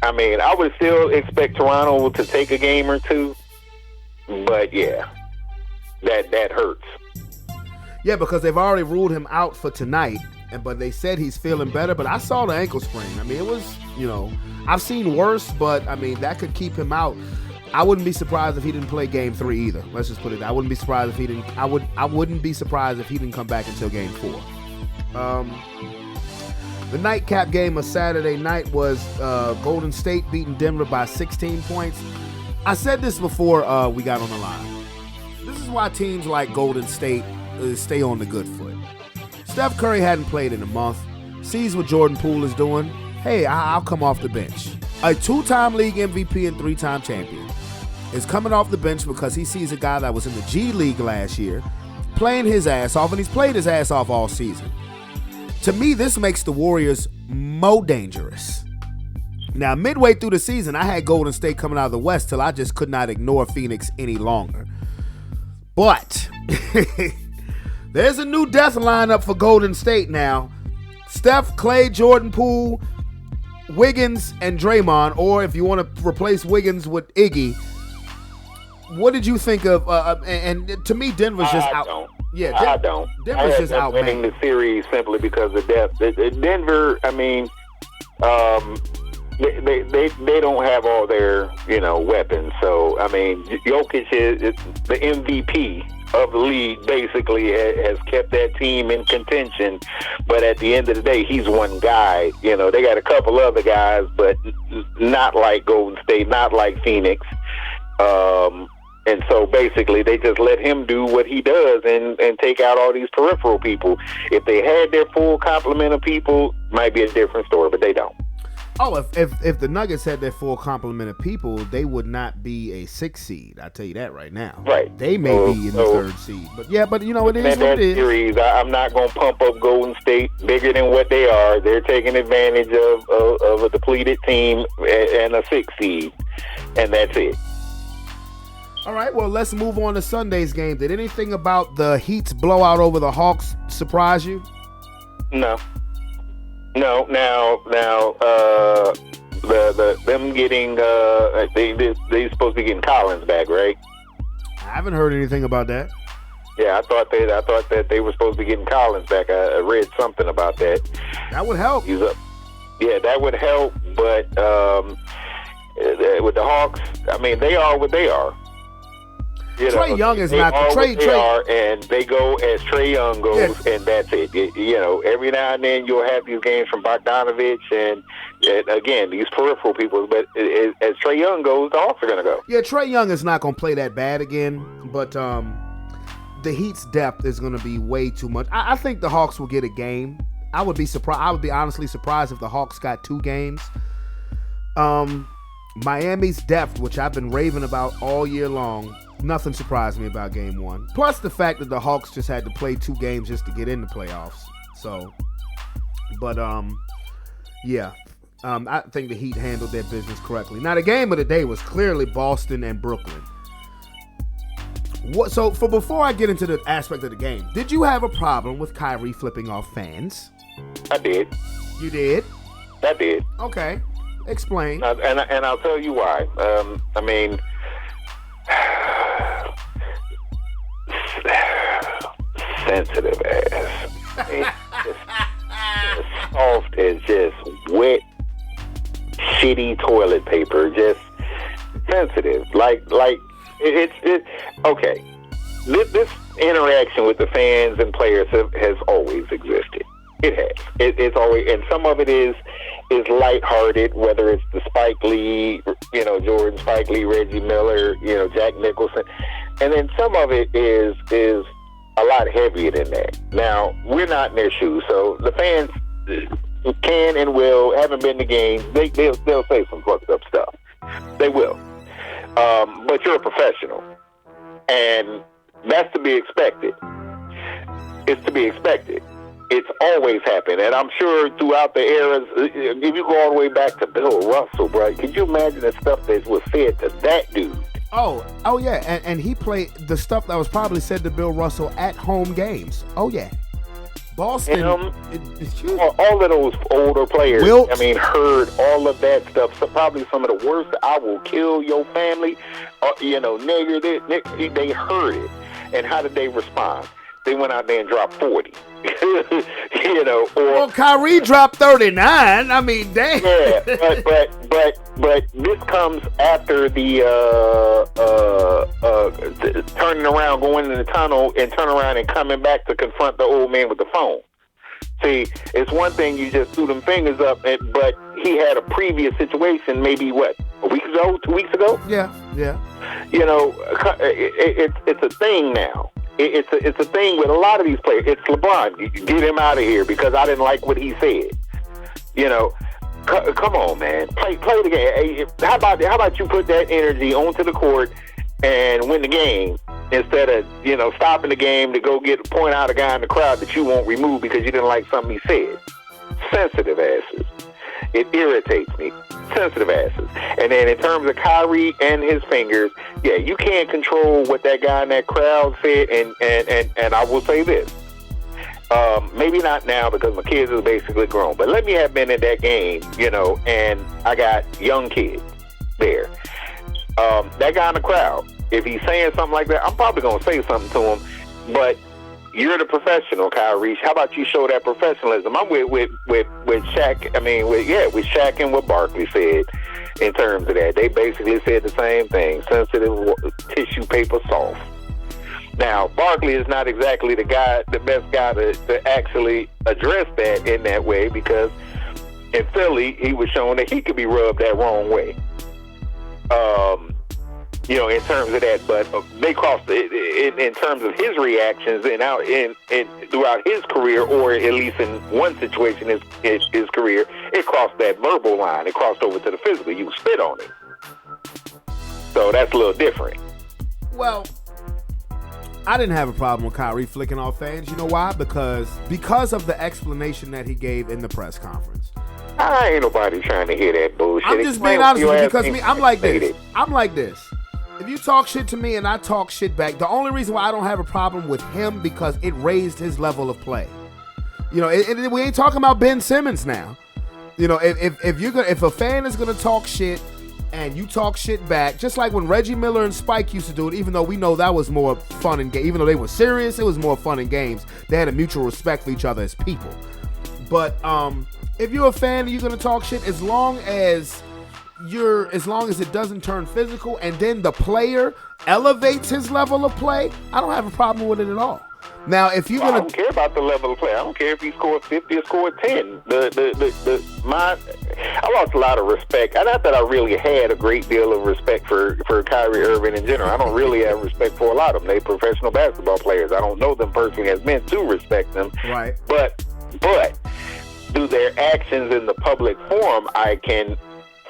I mean, I would still expect Toronto to take a game or 2, but yeah, that hurts. Yeah, because they've already ruled him out for tonight, but they said he's feeling better. But I saw the ankle sprain. I mean, it was, I've seen worse, but I mean, that could keep him out. I wouldn't be surprised if he didn't play game 3 either. Let's just put it. I wouldn't be surprised if he didn't. I wouldn't be surprised if he didn't come back until game 4. The nightcap game of Saturday night was Golden State beating Denver by 16 points. I said this before we got on the line. This is why teams like Golden State stay on the good foot. Steph Curry hadn't played in a month. Sees what Jordan Poole is doing. Hey, I'll come off the bench. A 2-time league MVP and 3-time champion is coming off the bench because he sees a guy that was in the G League last year playing his ass off, and he's played his ass off all season. To me, this makes the Warriors more dangerous. Now, midway through the season, I had Golden State coming out of the West till I just could not ignore Phoenix any longer. But there's a new death lineup for Golden State now. Steph, Clay, Jordan Poole, Wiggins, and Draymond, or if you want to replace Wiggins with Iggy. What did you think of? And to me, Denver's just out. Yeah, I don't. Denver's just out winning the series simply because of depth. Denver, I mean, they don't have all their weapons. So I mean, Jokic is the MVP of the league. Basically, has kept that team in contention. But at the end of the day, he's one guy. They got a couple other guys, but not like Golden State, not like Phoenix. And so basically they just let him do what he does and take out all these peripheral people. If they had their full complement of people, might be a different story, but they don't. Oh, if the Nuggets had their full complement of people, they would not be a 6 seed. I tell you that right now. Right. They may be in the 3rd seed. But yeah, but it is what it is. Series, I'm not going to pump up Golden State bigger than what they are. They're taking advantage of a depleted team and a 6 seed, and that's it. All right, well, let's move on to Sunday's game. Did anything about the Heat's blowout over the Hawks surprise you? No. Now, them getting they supposed to be getting Collins back, right? I haven't heard anything about that. Yeah, I thought that they were supposed to be getting Collins back. I read something about that. That would help. Yeah, that would help. But with the Hawks, I mean, they are what they are. Trae Young is not the Trae. And they go as Trae Young goes, and that's it. Every now and then you'll have these games from Bogdanovich and again these peripheral people. But as Trae Young goes, the Hawks are going to go. Yeah, Trae Young is not going to play that bad again, but the Heat's depth is going to be way too much. I think the Hawks will get a game. I would be surprised. I would be honestly surprised if the Hawks got 2 games. Miami's depth, which I've been raving about all year long, nothing surprised me about game 1. Plus the fact that the Hawks just had to play 2 games just to get in the playoffs. So, but yeah. I think the Heat handled their business correctly. Now, the game of the day was clearly Boston and Brooklyn. So, before I get into the aspect of the game, did you have a problem with Kyrie flipping off fans? I did. You did? I did. Okay. Explain. And I'll tell you why. I mean, sensitive ass. I mean, just soft as just wet, shitty toilet paper. Just sensitive. Like it's okay. This interaction with the fans and players has always existed. It has. It's always, and some of it is lighthearted, whether it's the Spike Lee, Jordan, Spike Lee, Reggie Miller, Jack Nicholson, and then some of it is a lot heavier than that. Now, we're not in their shoes, so the fans can and will, haven't been to games, they'll say some fucked up stuff. They will. But you're a professional, and that's to be expected. It's to be expected. It's always happened, and I'm sure throughout the eras, if you go all the way back to Bill Russell, bro, could you imagine the stuff that was said to that dude? Oh yeah, and he played the stuff that was probably said to Bill Russell at home games. Oh yeah, Boston. All of those older players, Wilt. I mean, heard all of that stuff. So probably some of the worst. I will kill your family. Nigger, they heard it, and how did they respond? They went out there and dropped 40. Well, Kyrie dropped 39. I mean, damn. Yeah, but this comes after the turning around, going in the tunnel, and turn around and coming back to confront the old man with the phone. See, it's one thing you just threw them fingers up, but he had a previous situation, maybe a week ago, 2 weeks ago. Yeah. It's a thing now. It's a thing with a lot of these players. It's LeBron. Get him out of here because I didn't like what he said. Come on, man. Play the game. Hey, how about you put that energy onto the court and win the game instead of stopping the game to go point out a guy in the crowd that you won't remove because you didn't like something he said. Sensitive asses. It irritates me. Sensitive asses. And then in terms of Kyrie and his fingers, yeah, you can't control what that guy in that crowd said, and I will say this. Maybe not now because my kids are basically grown, but let me have been in that game, and I got young kids there. That guy in the crowd, if he's saying something like that, I'm probably going to say something to him, but you're the professional, Kyrie. How about you show that professionalism? I'm with Shaq. I mean, with Shaq and what Barkley said in terms of that. They basically said the same thing. Sensitive, tissue paper, soft. Now, Barkley is not exactly the best guy to actually address that in that way because in Philly, he was shown that he could be rubbed that wrong way. In terms of that, but they crossed in terms of his reactions and out in throughout his career, or at least in one situation in his career, it crossed that verbal line. It crossed over to the physical. You spit on it. So that's a little different. Well, I didn't have a problem with Kyrie flicking off fans. You know why? Because of the explanation that he gave in the press conference. I ain't nobody trying to hear that bullshit. I'm just being honest with you because I'm like this. If you talk shit to me and I talk shit back, the only reason why I don't have a problem with him because it raised his level of play. We ain't talking about Ben Simmons now. If a fan is gonna talk shit and you talk shit back, just like when Reggie Miller and Spike used to do it, even though we know that was more fun and even though they were serious, it was more fun in games. They had a mutual respect for each other as people. But if you're a fan and you're gonna talk shit, as long as it doesn't turn physical and then the player elevates his level of play, I don't have a problem with it at all. Now, if you're gonna, I don't care about the level of play. I don't care if he scored 50 or scored 10. I lost a lot of respect. Not that I really had a great deal of respect for Kyrie Irving in general. I don't really have respect for a lot of them. They're professional basketball players. I don't know them personally as men to respect them. Right. But through their actions in the public forum, I can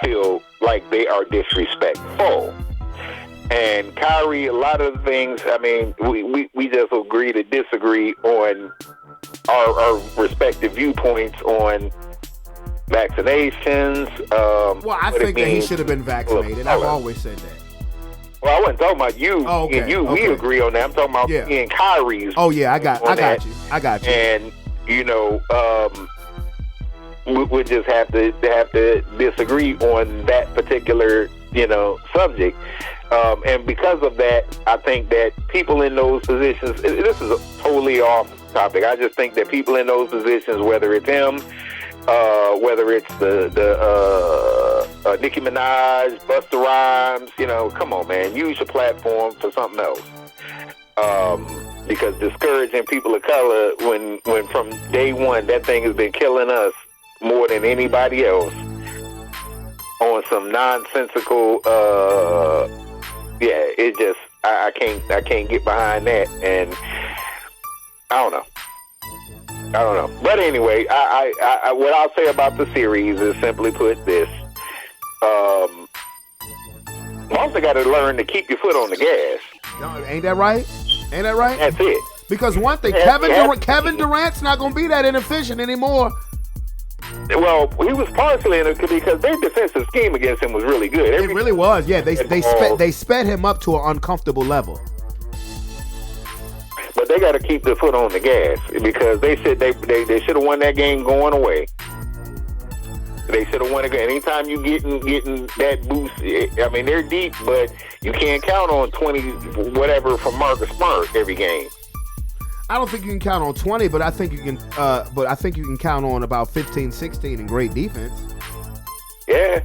feel like they are disrespectful. And Kyrie, a lot of the things, I mean, we just agree to disagree on our respective viewpoints on vaccinations. Well, I think that he should have been vaccinated. I've always said that. Well, I wasn't talking about you. Oh, okay, And you, okay. we agree on that. I'm talking about me and Kyrie's. Oh yeah, I got you. And we just have to disagree on that particular subject. And because of that, I think that people in those positions. This is totally off topic. I just think that people in those positions, whether it's him, whether it's the Nicki Minaj, Busta Rhymes, come on, man, use your platform for something else. Because discouraging people of color, when from day one that thing has been killing us more than anybody else on some nonsensical. It just I can't get behind that, and I don't know. But anyway, I what I'll say about the series is simply put this: you also got to learn to keep your foot on the gas. No, ain't that right? That's it. Because one thing, Kevin Durant's not going to be that inefficient anymore. Well, he was partially in it because their defensive scheme against him was really good. It really was. Yeah, they sped him up to an uncomfortable level. But they got to keep their foot on the gas because they said they should have won that game going away. They should have won it. Anytime you getting that boost, I mean they're deep, but you can't count on 20 whatever from Marcus Smart every game. I don't think you can count on 20, but I think you can. But I think you can count on about 15, 16 in great defense. Yeah,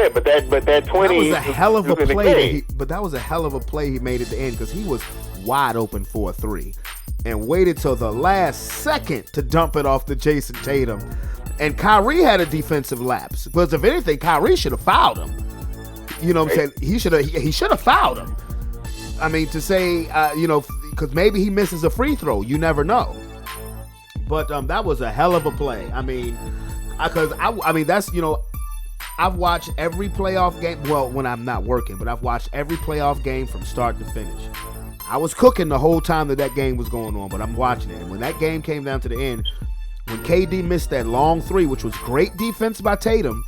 but that 20. That was a hell of a play. That was a hell of a play he made at the end because he was wide open for a 3, and waited till the last second to dump it off to Jason Tatum. And Kyrie had a defensive lapse because if anything, Kyrie should have fouled him. You know what I'm saying? He should have fouled him. I mean, to say, because maybe he misses a free throw. You never know. But that was a hell of a play. I mean, that's, I've watched every playoff game. Well, when I'm not working, but I've watched every playoff game from start to finish. I was cooking the whole time that game was going on, but I'm watching it. And when that game came down to the end, when KD missed that long 3, which was great defense by Tatum,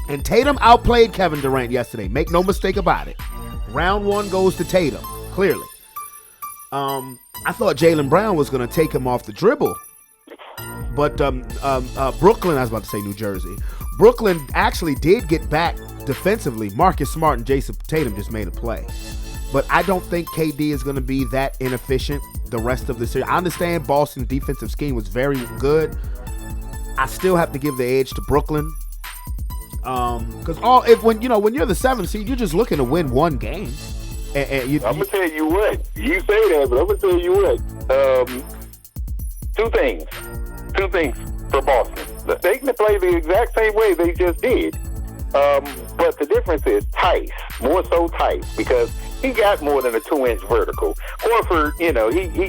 and Tatum outplayed Kevin Durant yesterday. Make no mistake about it. Round 1 goes to Tatum, clearly. I thought Jaylen Brown was going to take him off the dribble. But Brooklyn, I was about to say New Jersey. Brooklyn actually did get back defensively. Marcus Smart and Jason Tatum just made a play. But I don't think KD is going to be that inefficient the rest of the series. I understand Boston's defensive scheme was very good. I still have to give the edge to Brooklyn. Because when you're the 7th seed, you're just looking to win one game. I'm gonna tell you what. You say that, but I'm gonna tell you what. Two things for Boston. They can play the exact same way they just did. But the difference is Tice, more so Tice, because he got more than a 2-inch vertical. Horford, he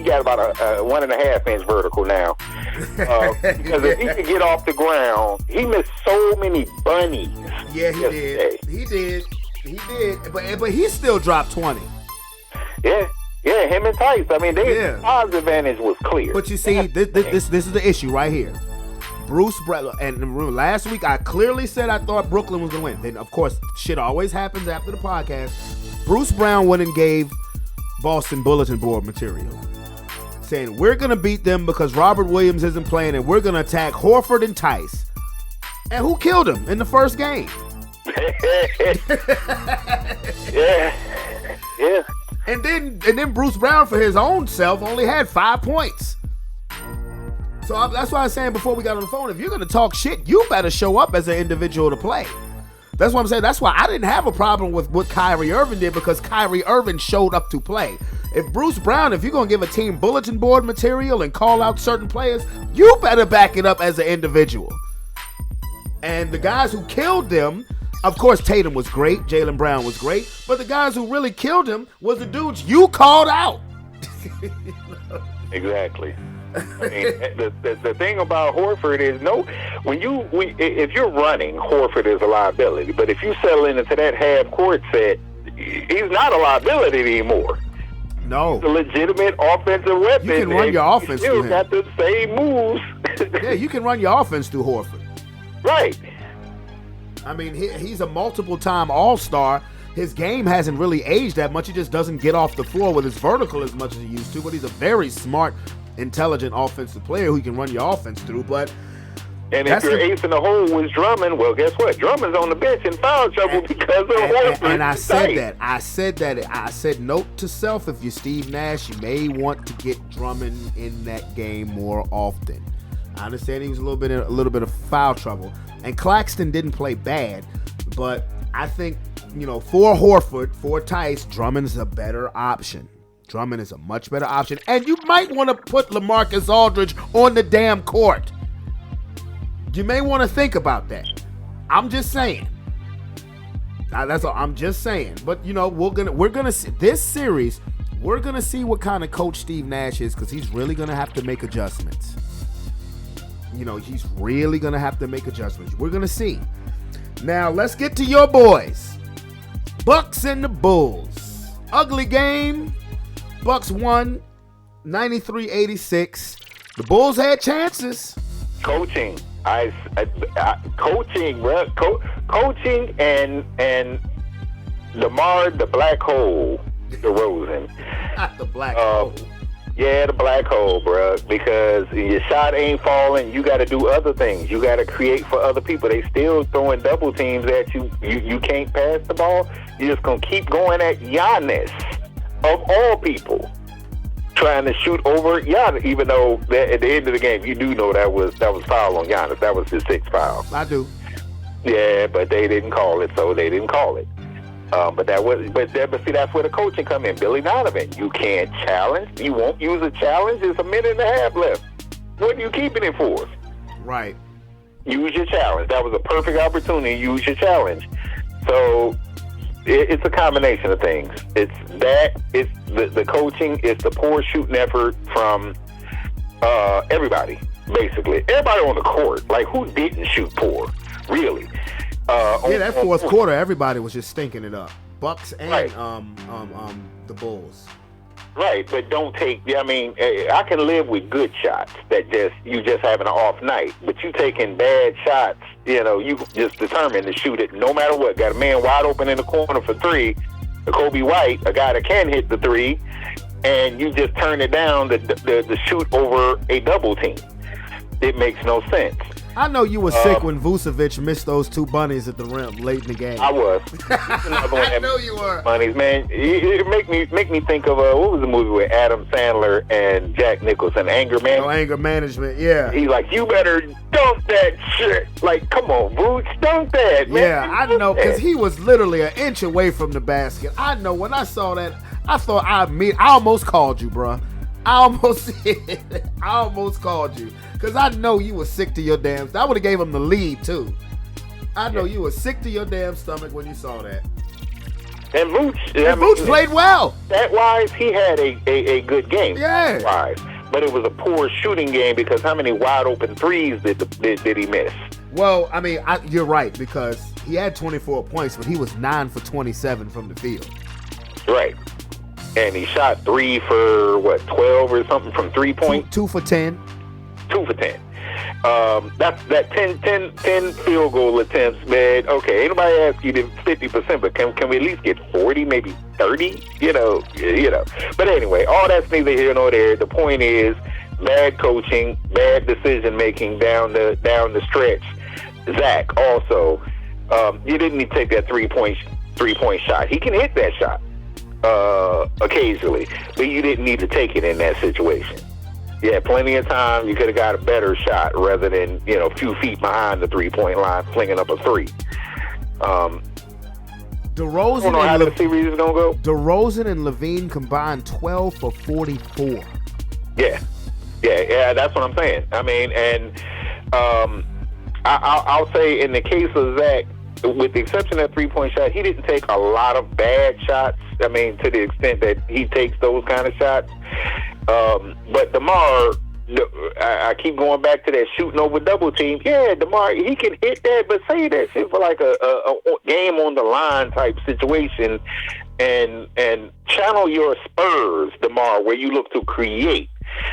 got about a 1.5-inch vertical now. Because if he could get off the ground, he missed so many bunnies. Yeah, he did. He did. But he still dropped 20. Yeah, him and Tice. I mean, their size advantage was clear. But you see, this is the issue right here. Bruce Brown, and remember, last week I clearly said I thought Brooklyn was going to win. Then, of course, shit always happens after the podcast. Bruce Brown went and gave Boston bulletin board material saying, we're going to beat them because Robert Williams isn't playing and we're going to attack Horford and Tice. And who killed him in the first game? Yeah. And then Bruce Brown, for his own self, only had 5 points. So that's why I was saying before we got on the phone, if you're going to talk shit, you better show up as an individual to play. That's what I'm saying. That's why I didn't have a problem with what Kyrie Irving did, because Kyrie Irving showed up to play. If Bruce Brown, if you're going to give a team bulletin board material and call out certain players, you better back it up as an individual. And the guys who killed them, of course, Tatum was great. Jaylen Brown was great. But the guys who really killed him was the dudes you called out. Exactly. I mean, the thing about Horford is if you're running, Horford is a liability. But if you settle into that half court set, he's not a liability anymore. No. He's a legitimate offensive weapon. You can run your offense still through him. got the same moves. Yeah, you can run your offense through Horford. Right. I mean, he's a multiple-time All-Star. His game hasn't really aged that much. He just doesn't get off the floor with his vertical as much as he used to, but he's a very smart, intelligent offensive player who can run your offense through. But and if your ace in the hole was Drummond, well, guess what? Drummond's on the bench in foul trouble because of Horford. And I said that. I said, note to self, if you're Steve Nash, you may want to get Drummond in that game more often. I understand he was a little bit of foul trouble. And Claxton didn't play bad, but I think, for Horford, for Tice, Drummond's a better option. Drummond is a much better option. And you might want to put LaMarcus Aldridge on the damn court. You may want to think about that. I'm just saying. That's all. I'm just saying. But we're gonna see this series. We're gonna see what kind of coach Steve Nash is, because he's really gonna have to make adjustments. He's really gonna have to make adjustments. We're gonna see. Now let's get to your boys, Bucks and the Bulls. Ugly game. Bucks won 93-86. The Bulls had chances. Coaching. Coaching, bro. Coaching and DeMar the black hole, DeRozan. Not the black hole. Yeah, the black hole, bro. Because your shot ain't falling. You got to do other things. You got to create for other people. They still throwing double teams at you. You can't pass the ball. You're just gonna keep going at Giannis, of all people, trying to shoot over Giannis, even though at the end of the game, you do know that was foul on Giannis. That was his sixth foul. I do. Yeah, but they didn't call it, so they didn't call it. But see, that's where the coaching come in. Billy Donovan, you can't challenge. You won't use a challenge. It's a minute and a half left. What are you keeping it for? Right. Use your challenge. That was a perfect opportunity. Use your challenge. So it's a combination of things. It's the coaching. It's the poor shooting effort from everybody, basically. Everybody on the court. Like, who didn't shoot poor, really? That fourth quarter, everybody was just stinking it up. Bucks and right. The Bulls. Right, but don't take. I mean, I can live with good shots that you just having an off night. But you taking bad shots, you just determined to shoot it no matter what. Got a man wide open in the corner for three, the Kobe White, a guy that can hit the three, and you just turn it down to shoot over a double team. It makes no sense. I know you were sick when Vucevic missed those two bunnies at the rim late in the game. I was. I know you were. Bunnies, man. It make me think of what was the movie with Adam Sandler and Jack Nicholson, Anger Management. Oh, Anger Management, yeah. He's like, you better dunk that shit. Like, come on, Vooch, dunk that, man. Yeah, I know, because he was literally an inch away from the basket. I know, when I saw that, I thought I almost called you, bro. I almost called you. Because I know you were sick to your damn... I would have gave him the lead, too. I know you were sick to your damn stomach when you saw that. And Vooch... Vooch played well. Stat-wise, he had a good game. Yeah. Stat-wise. But it was a poor shooting game because how many wide-open threes did he miss? Well, I mean, you're right, because he had 24 points, but he was 9 for 27 from the field. Right. And he shot 3 for, 12 or something from 3 points? 2 for 10. 2 for 10. That's 10 field goal attempts, man. Okay, ain't nobody asked you to 50%, but can we at least get 40, maybe 30? You know. But anyway, all that's neither here nor there. The point is bad coaching, bad decision making down the stretch. Zach also, you didn't need to take that 3-point shot. He can hit that shot occasionally, but you didn't need to take it in that situation. Yeah, plenty of time. You could have got a better shot rather than, a few feet behind the 3-point line, flinging up a three. DeRozan, I don't know how the series is going to go. DeRozan and Levine combined 12 for 44. Yeah, that's what I'm saying. I mean, and I'll say in the case of Zach, with the exception of that 3-point shot, he didn't take a lot of bad shots. I mean, to the extent that he takes those kind of shots. But DeMar I keep going back to that shooting over double team. Yeah, DeMar, he can hit that, but say that shit for like a game on the line type situation, and channel your Spurs, DeMar, where you look to create,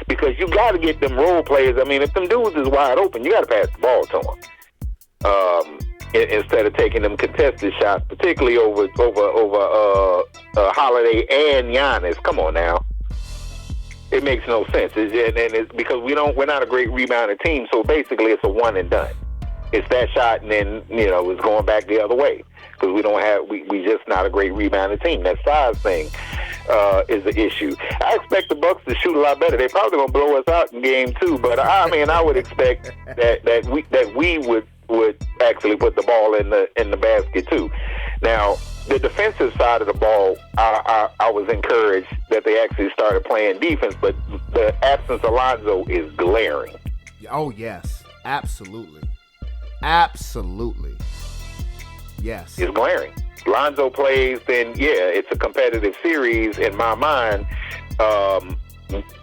because you got to get them role players. I mean, if them dudes is wide open, you got to pass the ball to them. Instead of taking them contested shots, particularly over Holiday and Giannis. Come on now. It makes no sense, and it's because we're not a great rebounding team. So basically, it's a one and done. It's that shot, and then it's going back the other way because we just not a great rebounding team. That size thing is the issue. I expect the Bucks to shoot a lot better. They're probably gonna blow us out in game 2, but I mean, I would expect that we would actually put the ball in the basket too. Now, the defensive side of the ball, I was encouraged that they actually started playing defense, but the absence of Lonzo is glaring. Oh, yes. Absolutely. Yes. It's glaring. Lonzo plays, then, it's a competitive series in my mind.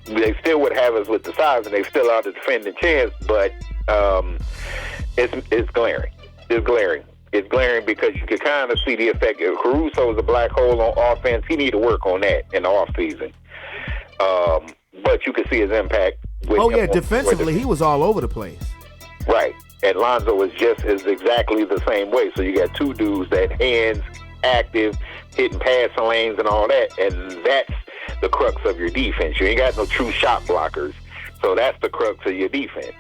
They still would have us with the size, and they still are the defending champs, but it's glaring. It's glaring. It's glaring because you can kind of see the effect. Caruso is a black hole on offense. He need to work on that in the offseason. But you can see his impact. Defensively, he was all over the place. Right. And Lonzo is exactly the same way. So you got two dudes that hands active, hitting passing lanes and all that. And that's the crux of your defense. You ain't got no true shot blockers. So that's the crux of your defense.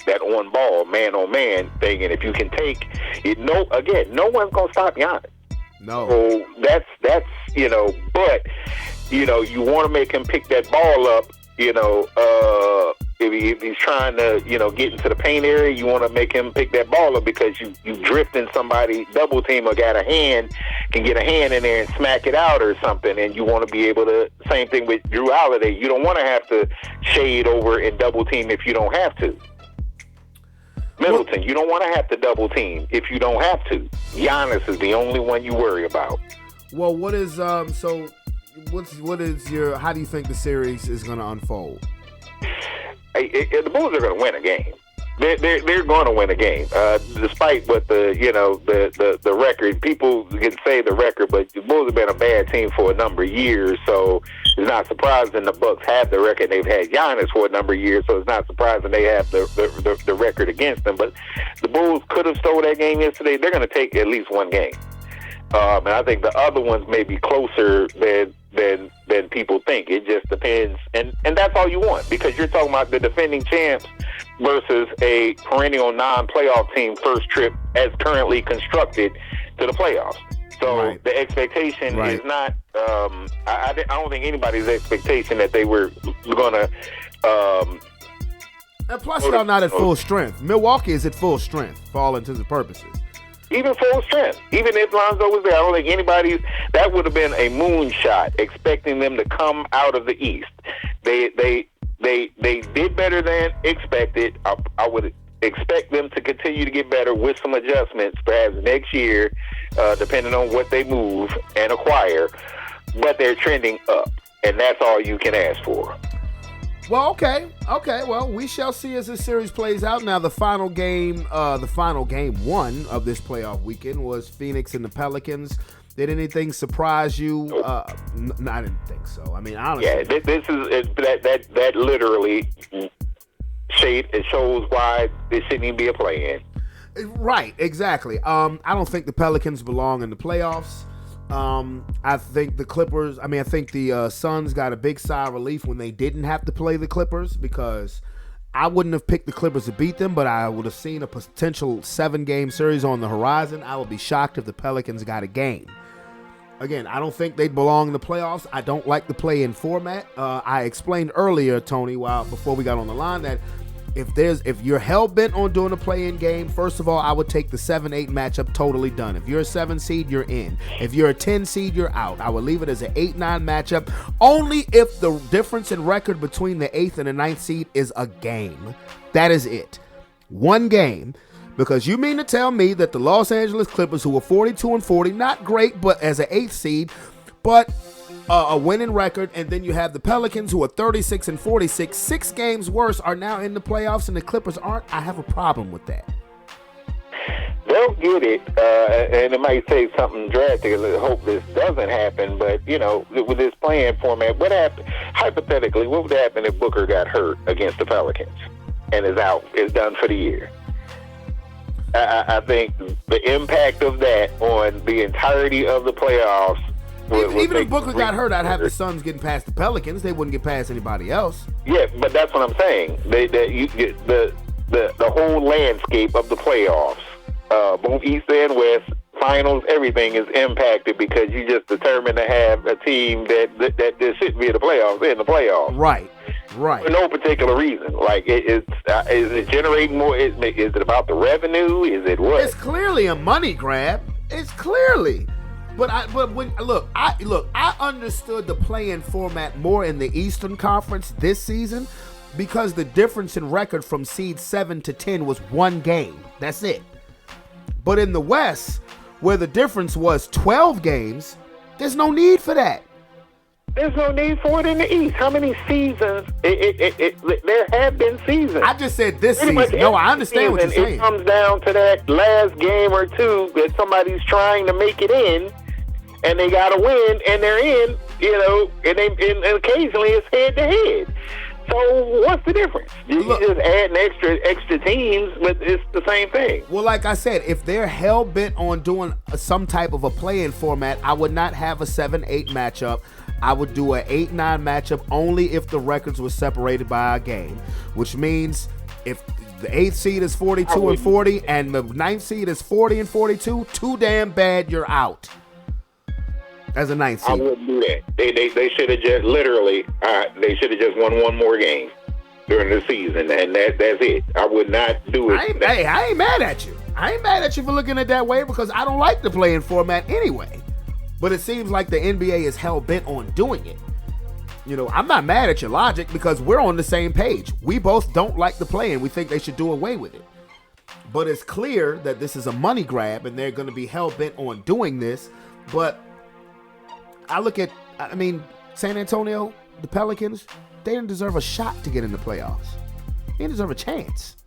That on ball, man on man thing, and if you can take it, no one's gonna stop Giannis. No. So that's but you want to make him pick that ball up. If he's trying to get into the paint area, you want to make him pick that ball up because you drifting somebody double team or can get a hand in there and smack it out or something, and you want to be able to. Same thing with Drew Holiday. You don't want to have to shade over and double team if you don't have to. Middleton, you don't want to have to double team if you don't have to. Giannis is the only one you worry about. Well, what is how do you think the series is going to unfold? The Bulls are going to win a game. They're going to win a game, despite what the record. People can say the record, but the Bulls have been a bad team for a number of years, so it's not surprising the Bucks have the record. They've had Giannis for a number of years, so it's not surprising they have the record against them. But the Bulls could have stole that game yesterday. They're going to take at least one game, and I think the other ones may be closer than people think. It just depends, and that's all you want, because you're talking about the defending champs versus a perennial non-playoff team first trip as currently constructed to the playoffs. So the expectation is not. I don't think anybody's expectation that they were going to. And plus, y'all not at full strength. Milwaukee is at full strength for all intents and purposes. Even full strength. Even if Lonzo was there, I don't think that would have been a moonshot, expecting them to come out of the East. They did better than expected. I would expect them to continue to get better with some adjustments, perhaps next year, depending on what they move and acquire. But they're trending up, and that's all you can ask for. Well, okay. Well, we shall see as this series plays out. Now, the final game one of this playoff weekend was Phoenix and the Pelicans. Did anything surprise you? I didn't think so. I mean, honestly. Yeah, this is that literally it shows why this shouldn't even be a play-in. Right, exactly. I don't think the Pelicans belong in the playoffs. I think the Suns got a big sigh of relief when they didn't have to play the Clippers, because I wouldn't have picked the Clippers to beat them, but I would have seen a potential 7-game series on the horizon. I would be shocked if the Pelicans got a game. Again, I don't think they'd belong in the playoffs. I don't like the play-in format. I explained earlier, Tony, before we got on the line, that if you're hell-bent on doing a play-in game, first of all, I would take the 7-8 matchup totally done. If you're a 7 seed, you're in. If you're a 10 seed, you're out. I would leave it as an 8-9 matchup, only if the difference in record between the 8th and the 9th seed is a game. That is it. One game. Because you mean to tell me that the Los Angeles Clippers, who were 42-40, not great, but as an 8th seed, but a winning record, and then you have the Pelicans, who are 36-46. 6 games worse, are now in the playoffs, and the Clippers aren't. I have a problem with that. They'll get it, and it might say something drastic. I hope this doesn't happen, but, you know, with this playing format, what happened, hypothetically, what would happen if Booker got hurt against the Pelicans and is out, is done for the year? I think the impact of that on the entirety of the playoffs. Even if Booker got hurt, I'd have the Suns getting past the Pelicans. They wouldn't get past anybody else. Yeah, but that's what I'm saying. You get the whole landscape of the playoffs, both East and West, finals, everything is impacted because you just determined to have a team that shouldn't be in the playoffs, in the playoffs. Right. For no particular reason. Like, is it generating more? Is it about the revenue? Is it what? It's clearly a money grab. It's clearly. I understood the play-in format more in the Eastern Conference this season because the difference in record from seed 7 to 10 was 1 game. That's it. But in the West, where the difference was 12 games, there's no need for that. There's no need for it in the East. How many seasons? There have been seasons. I just said this Pretty season. No, I understand what you're saying. It comes down to that last game or two that somebody's trying to make it in, and they got to win, and they're in, you know, and occasionally it's head-to-head. So what's the difference? You just add extra teams, but it's the same thing. Well, like I said, if they're hell-bent on doing some type of a play-in format, I would not have a 7-8 matchup. I would do an 8-9 matchup only if the records were separated by a game, which means if the 8th seed is 42-40 and the 9th seed is 40-42, too damn bad, you're out as a 9th seed. I wouldn't do that. They should have just literally, they should have just won one more game during the season, and that's it. I would not do it. I ain't mad at you. I ain't mad at you for looking at it that way because I don't like the play-in format anyway. But it seems like the NBA is hell-bent on doing it. You know, I'm not mad at your logic because we're on the same page. We both don't like the play and we think they should do away with it. But it's clear that this is a money grab and they're going to be hell-bent on doing this. But San Antonio, the Pelicans, they didn't deserve a shot to get in the playoffs. They didn't deserve a chance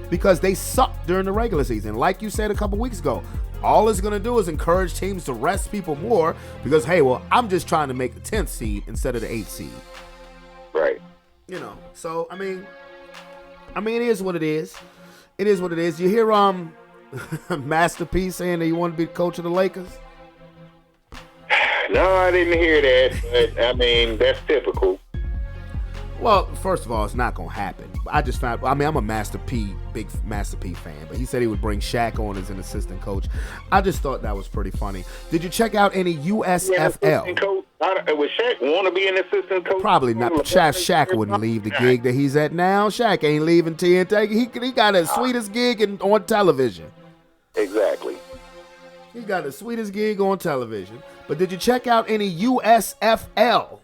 because they sucked during the regular season. Like you said a couple weeks ago, all it's going to do is encourage teams to rest people more because, hey, well, I'm just trying to make the 10th seed instead of the 8th seed. Right. You know, so, I mean, it is what it is. It is what it is. You hear Master P saying that he wanted to be the coach of the Lakers? No, I didn't hear that, but, I mean, that's typical. Well, first of all, it's not going to happen. I'm a big Master P fan, but he said he would bring Shaq on as an assistant coach. I just thought that was pretty funny. Did you check out any USFL? Would Shaq want to be an assistant coach? Probably not. Shaq wouldn't leave the gig that he's at now. Shaq ain't leaving TNT. He got the sweetest gig on television. Exactly. He got the sweetest gig on television. But did you check out any USFL?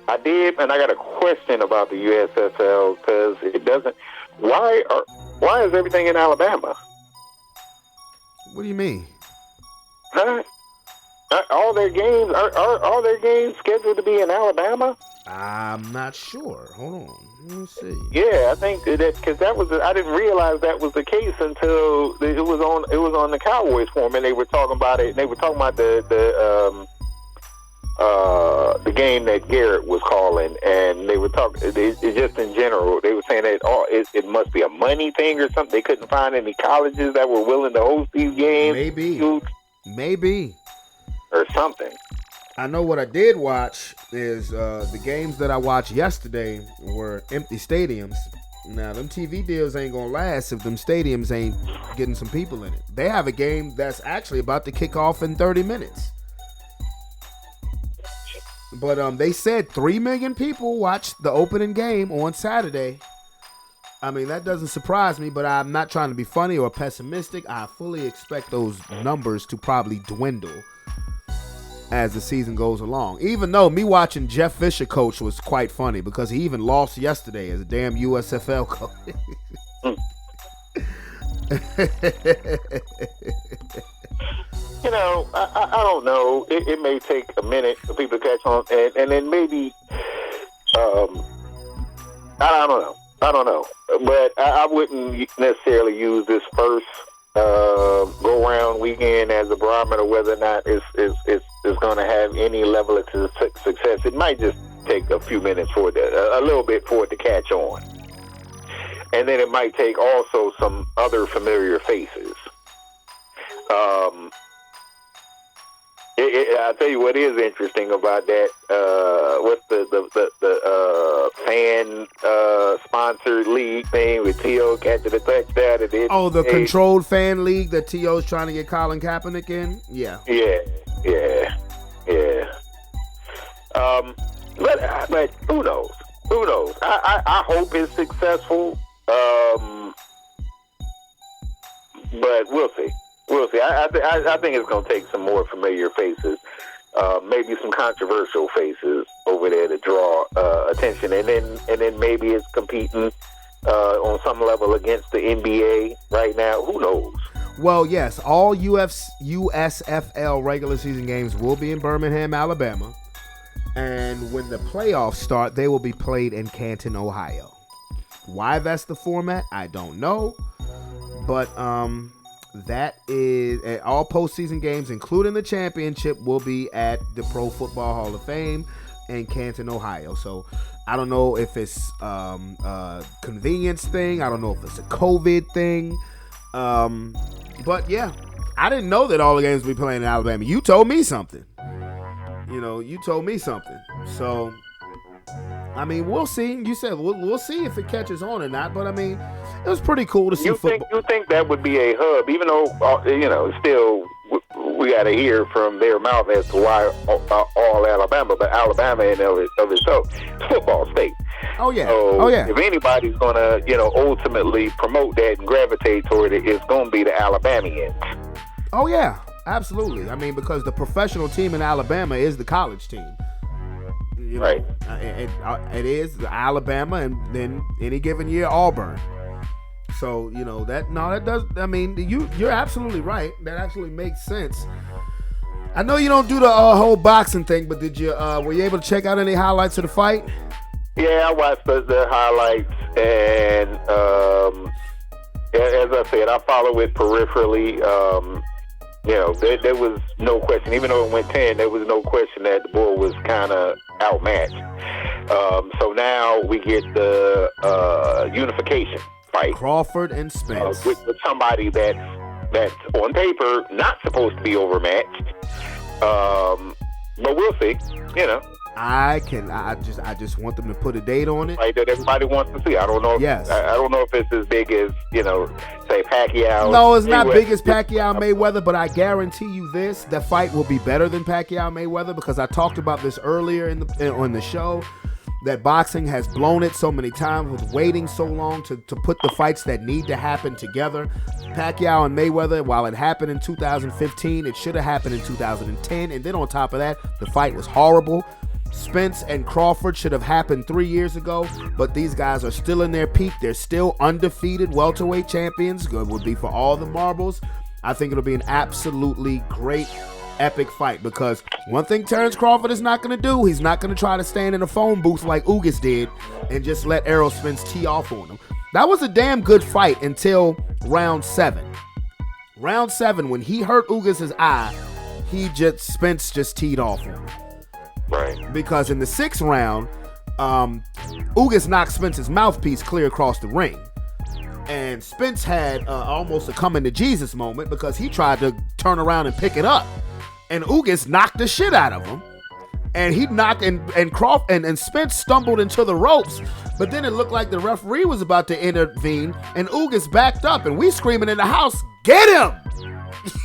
I did, and I got a question about the USFL because it doesn't. Why is everything in Alabama? What do you mean? Huh? All their games are all their games scheduled to be in Alabama? I'm not sure. Hold on, let me see. Yeah, I think that because I didn't realize that was the case until it was on the Cowboys forum, and they were talking about it. And they were talking about the game that Garrett was calling, and they were talking just in general. They were saying that it must be a money thing or something. They couldn't find any colleges that were willing to host these games. Maybe, or something. I know what I did watch is the games that I watched yesterday were empty stadiums. Now, them TV deals ain't gonna last if them stadiums ain't getting some people in it. They have a game that's actually about to kick off in 30 minutes. But they said 3 million people watched the opening game on Saturday. I mean, that doesn't surprise me, but I'm not trying to be funny or pessimistic. I fully expect those numbers to probably dwindle as the season goes along. Even though me watching Jeff Fisher coach was quite funny because he even lost yesterday as a damn USFL coach. I don't know. It may take a minute for people to catch on, and then maybe, I don't know. But I wouldn't necessarily use this first go-round weekend as a barometer whether or not it's going to have any level of success. It might just take a few minutes for it, a little bit for it to catch on. And then it might take also some other familiar faces. I'll tell you what is interesting about that. What's the fan sponsored league thing with T.O. catching the touchdown? The controlled fan league that T.O.'s trying to get Colin Kaepernick in? Yeah. Yeah. But who knows? I hope it's successful. But we'll see. I think it's going to take some more familiar faces, maybe some controversial faces over there to draw attention, and then maybe it's competing on some level against the NBA right now. Who knows? Well, yes, all USFL regular season games will be in Birmingham, Alabama, and when the playoffs start, they will be played in Canton, Ohio. Why that's the format, I don't know, but that is all postseason games, including the championship, will be at the Pro Football Hall of Fame in Canton, Ohio. So I don't know if it's a convenience thing. I don't know if it's a COVID thing. But yeah, I didn't know that all the games would be playing in Alabama. You told me something. So, I mean, we'll see. You said we'll see if it catches on or not. But I mean, it was pretty cool to see football. You think that would be a hub, even though still we got to hear from their mouth as to why all Alabama, but Alabama in of itself, it's football state. Oh yeah. So if anybody's gonna ultimately promote that and gravitate toward it, it's gonna be the Alabamians. Oh yeah, absolutely. I mean, because the professional team in Alabama is the college team. Right. It is Alabama, and then any given year Auburn. So that does. I mean, you're absolutely right. That actually makes sense. I know you don't do the whole boxing thing, but did you? Were you able to check out any highlights of the fight? Yeah, I watched the highlights, and as I said, I follow it peripherally. There was no question, even though it went 10, there was no question that the bull was kind of outmatched. So now we get the unification fight. Crawford and Spence. With somebody that's on paper not supposed to be overmatched. But we'll see, I just want them to put a date on it. Like that everybody wants to see. I don't know. Yes. I don't know if it's as big as say Pacquiao. No, it's not big as Pacquiao Mayweather, but I guarantee you this: the fight will be better than Pacquiao Mayweather, because I talked about this earlier on the show. That boxing has blown it so many times with waiting so long to put the fights that need to happen together. Pacquiao and Mayweather, while it happened in 2015, it should have happened in 2010. And then on top of that, the fight was horrible. Spence and Crawford should have happened 3 years ago, but these guys are still in their peak. They're still undefeated welterweight champions. Good would be for all the marbles. I think it'll be an absolutely great, epic fight, because one thing Terrence Crawford is not going to do, he's not going to try to stand in a phone booth like Ugas did and just let Errol Spence tee off on him. That was a damn good fight until round 7. Round 7, when he hurt Ugas' eye, Spence just teed off on him. Right. Because in the 6th round, Ugas knocked Spence's mouthpiece clear across the ring. And Spence had almost a coming to Jesus moment, because he tried to turn around and pick it up. And Ugas knocked the shit out of him. And he knocked, and Crawford and Spence stumbled into the ropes. But then it looked like the referee was about to intervene, and Ugas backed up, and we screaming in the house, "Get him!"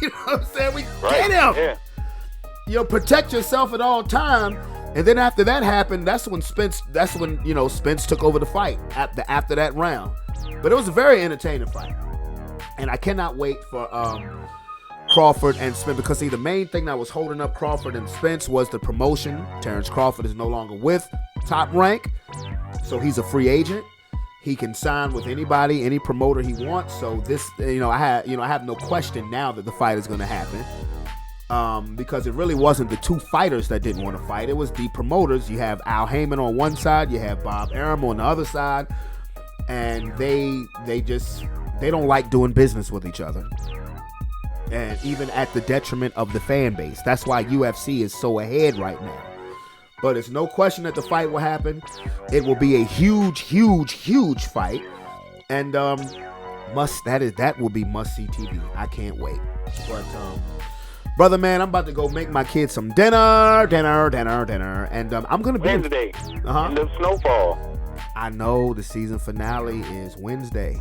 You know what I'm saying? Get him! Yeah. Protect yourself at all time. And then after that happened, that's when Spence took over the fight after that round. But it was a very entertaining fight. And I cannot wait for Crawford and Spence, because the main thing that was holding up Crawford and Spence was the promotion. Terrence Crawford is no longer with Top Rank, so he's a free agent. He can sign with anybody, any promoter he wants. So this, I have no question now that the fight is going to happen. because it really wasn't the two fighters that didn't want to fight. It was the promoters. You have Al Heyman on one side, you have Bob Arum on the other side, and they don't like doing business with each other. And even at the detriment of the fan base. That's why UFC is so ahead right now. But it's no question that the fight will happen. It will be a huge, huge, huge fight. And that will be must-see TV. I can't wait. But brother, man, I'm about to go make my kids some dinner. And I'm gonna be Wednesday. End of Snowfall. I know the season finale is Wednesday.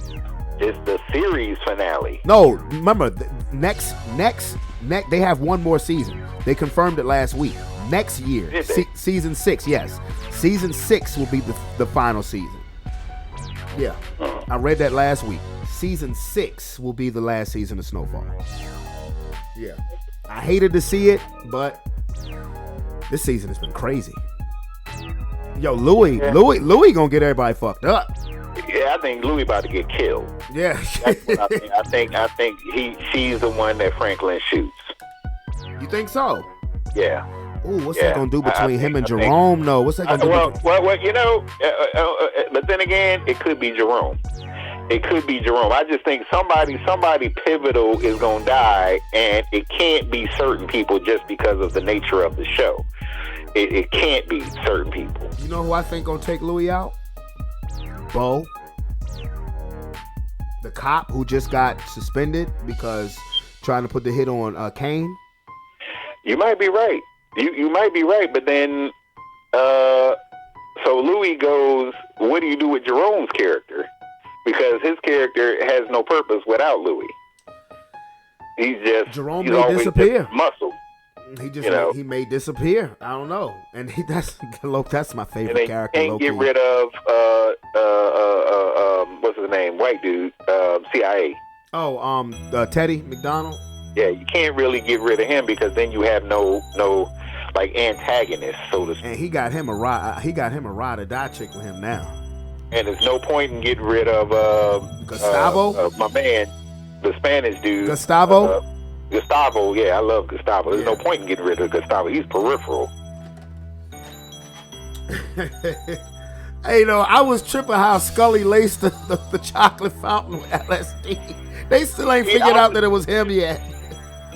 It's the series finale. No, remember, next, they have one more season. They confirmed it last week. Next year, season 6, yes. Season 6 will be the final season. Yeah, I read that last week. Season 6 will be the last season of Snowfall. Yeah, I hated to see it, but this season has been crazy. Yo, Louis gonna get everybody fucked up. Yeah, I think Louis about to get killed. Yeah, That's what I think she's the one that Franklin shoots. You think so? Yeah. Ooh, what's that gonna do between him and Jerome? No, what's that gonna do? Well, you know, but then again, it could be Jerome. It could be Jerome. I just think somebody pivotal is gonna die, and it can't be certain people just because of the nature of the show. It can't be certain people. You know who I think gonna take Louis out? Bo, the cop who just got suspended because trying to put the hit on Kane. You might be right. You might be right, but then so Louis goes, what do you do with Jerome's character? Because his character has no purpose without Louis. Jerome may disappear. Muscle. He may disappear. I don't know. And that's my favorite character. Can't get rid of what's his name? White dude, CIA. Oh, Teddy McDonald. Yeah, you can't really get rid of him because then you have no like antagonist, so to speak. And he got him a ride or die chick with him now. And there's no point in getting rid of Gustavo, my man, the Spanish dude. Gustavo, yeah, I love Gustavo. There's no point in getting rid of Gustavo. He's peripheral. Hey, I was tripping how Scully laced the chocolate fountain with LSD. They still ain't figured out that it was him yet.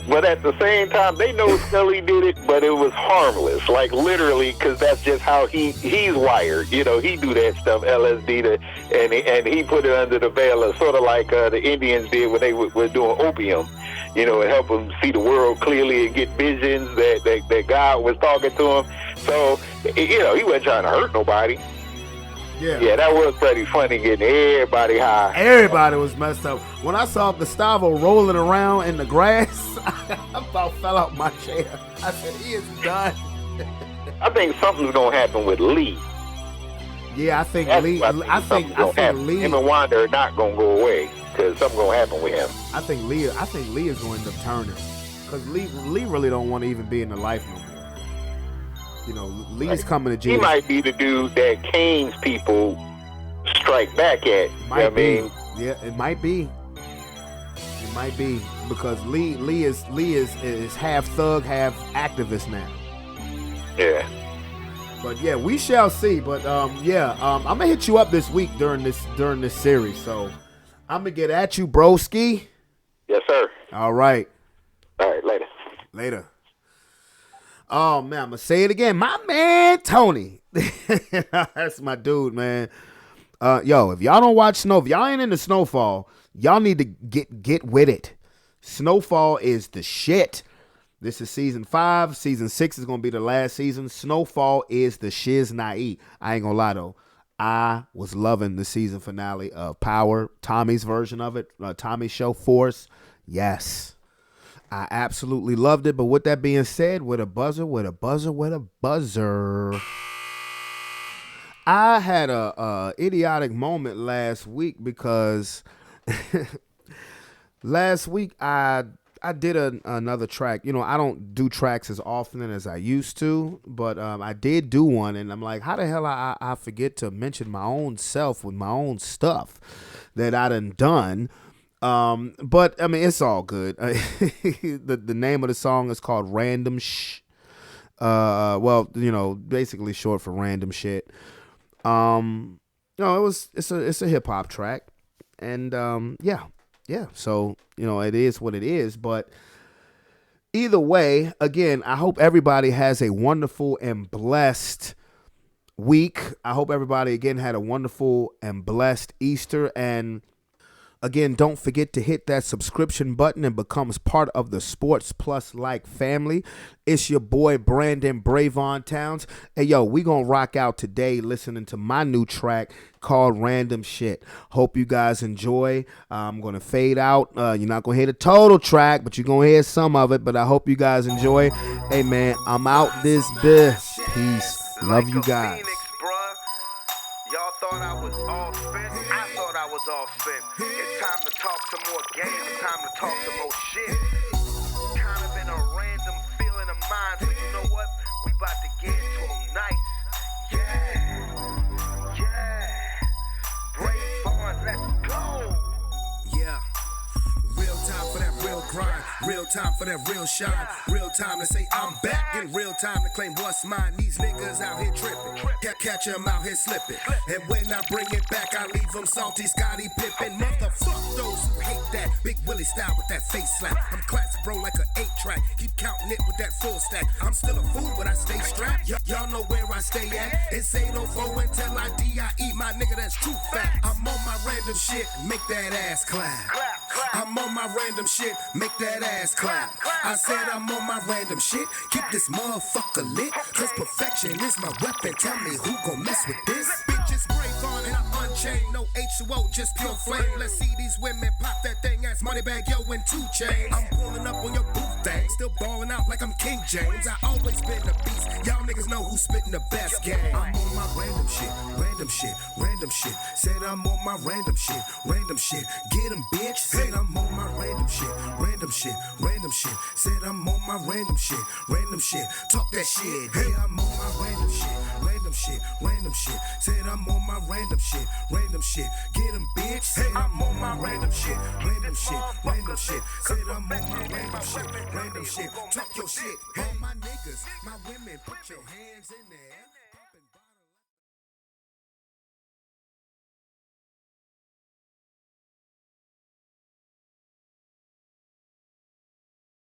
But at the same time, they know Scully did it, but it was harmless. Like, literally, because that's just how he's wired. He do that stuff, LSD, and he put it under the veil, of sort of like the Indians did when they were doing opium. And help them see the world clearly and get visions that God was talking to him. So, he wasn't trying to hurt nobody. Yeah, that was pretty funny, getting everybody high. Everybody was messed up. When I saw Gustavo rolling around in the grass, I about fell out my chair. I said, he is done. I think something's going to happen with Lee. Yeah, I think Lee. I think Lee. Him and Wanda are not going to go away because something's going to happen with him. I think Lee is going to end up turning because Lee really don't want to even be in the life no more. Lee's coming to jail. He might be the dude that Kane's people strike back at. Might be. Yeah, it might be. It might be because Lee is half thug, half activist now. Yeah. But yeah, we shall see. But I'm gonna hit you up this week during this series. So I'm gonna get at you, broski. Yes, sir. All right. All right. Later. Oh, man, I'm going to say it again. My man, Tony. That's my dude, man. Yo, if y'all don't watch if y'all ain't into Snowfall, y'all need to get with it. Snowfall is the shit. This is season 5. Season 6 is going to be the last season. Snowfall is the shiznai. I ain't going to lie, though. I was loving the season finale of Power, Tommy's version of it, Tommy's show, Force. Yes. I absolutely loved it, but with that being said, with a buzzer. I had a idiotic moment last week because last week I did another track. I don't do tracks as often as I used to, but I did do one, and I'm like, how the hell I forget to mention my own self with my own stuff that I done. But I mean, it's all good. The name of the song is called Random Shh. Well, basically short for random shit. It's a hip hop track, and yeah. So it is what it is. But either way, again, I hope everybody has a wonderful and blessed week. I hope everybody again had a wonderful and blessed Easter. And again, don't forget to hit that subscription button and becomes part of the Sports Plus Like family. It's your boy Brandon Brevon Towns. Hey, yo, we gonna rock out today listening to my new track called Random Shit. Hope you guys enjoy. I'm gonna fade out. You're not gonna hear the total track, but you're gonna hear some of it. But I hope you guys enjoy. Hey, man, I'm out this bitch. Peace. Love you guys. Y'all thought I was all spent? I thought I was all spent. It's time to talk some more game. It's time to talk some more shit. Kind of in a random feeling of mine. So you know what? We about to get to them nice. Yeah. Brevon, let's go. Yeah. Real time for that real grind, real time for that real shine, real time to say I'm back, and real time to claim what's mine. These niggas out here tripping, catch them out here slipping, and when I bring it back, I leave them salty, Scotty Pippen. Motherfuck those who hate that Big Willie style with that face slap. I'm classic, bro, like an 8-track. Keep counting it with that full stack. I'm still a fool, but I stay strapped. Y'all know where I stay at. It's 804 until I D.I.E. My nigga, that's true fact. I'm on my random shit, make that ass clap. I'm on my random shit, make that ass clap. I said I'm on my random shit, keep this motherfucker lit, cause perfection is my weapon. Tell me who gon' mess with this? Bitches Brevon and I'm unchained, no H2O, just pure flame. Let's see these women pop that thing ass money bag, yo, and 2 chains. I'm pulling up on your booth thing, still balling out like I'm King James. I always been the beast, y'all niggas know who's spitting the best game. I'm on my random shit, random shit, random shit. Said I'm on my random shit, random shit. Get 'em, bitch. Said I'm on my random shit, random shit, random shit. Said I'm on my random shit, random shit. Talk that shit. Hey, I'm on my random shit, random shit, random shit. Said I'm on my random shit, random shit. Get 'em, bitch. Hey, I'm on my random shit, random shit, random shit. Said I'm on my random shit, random shit. Talk your shit. All my niggas, my women, put your hands in there.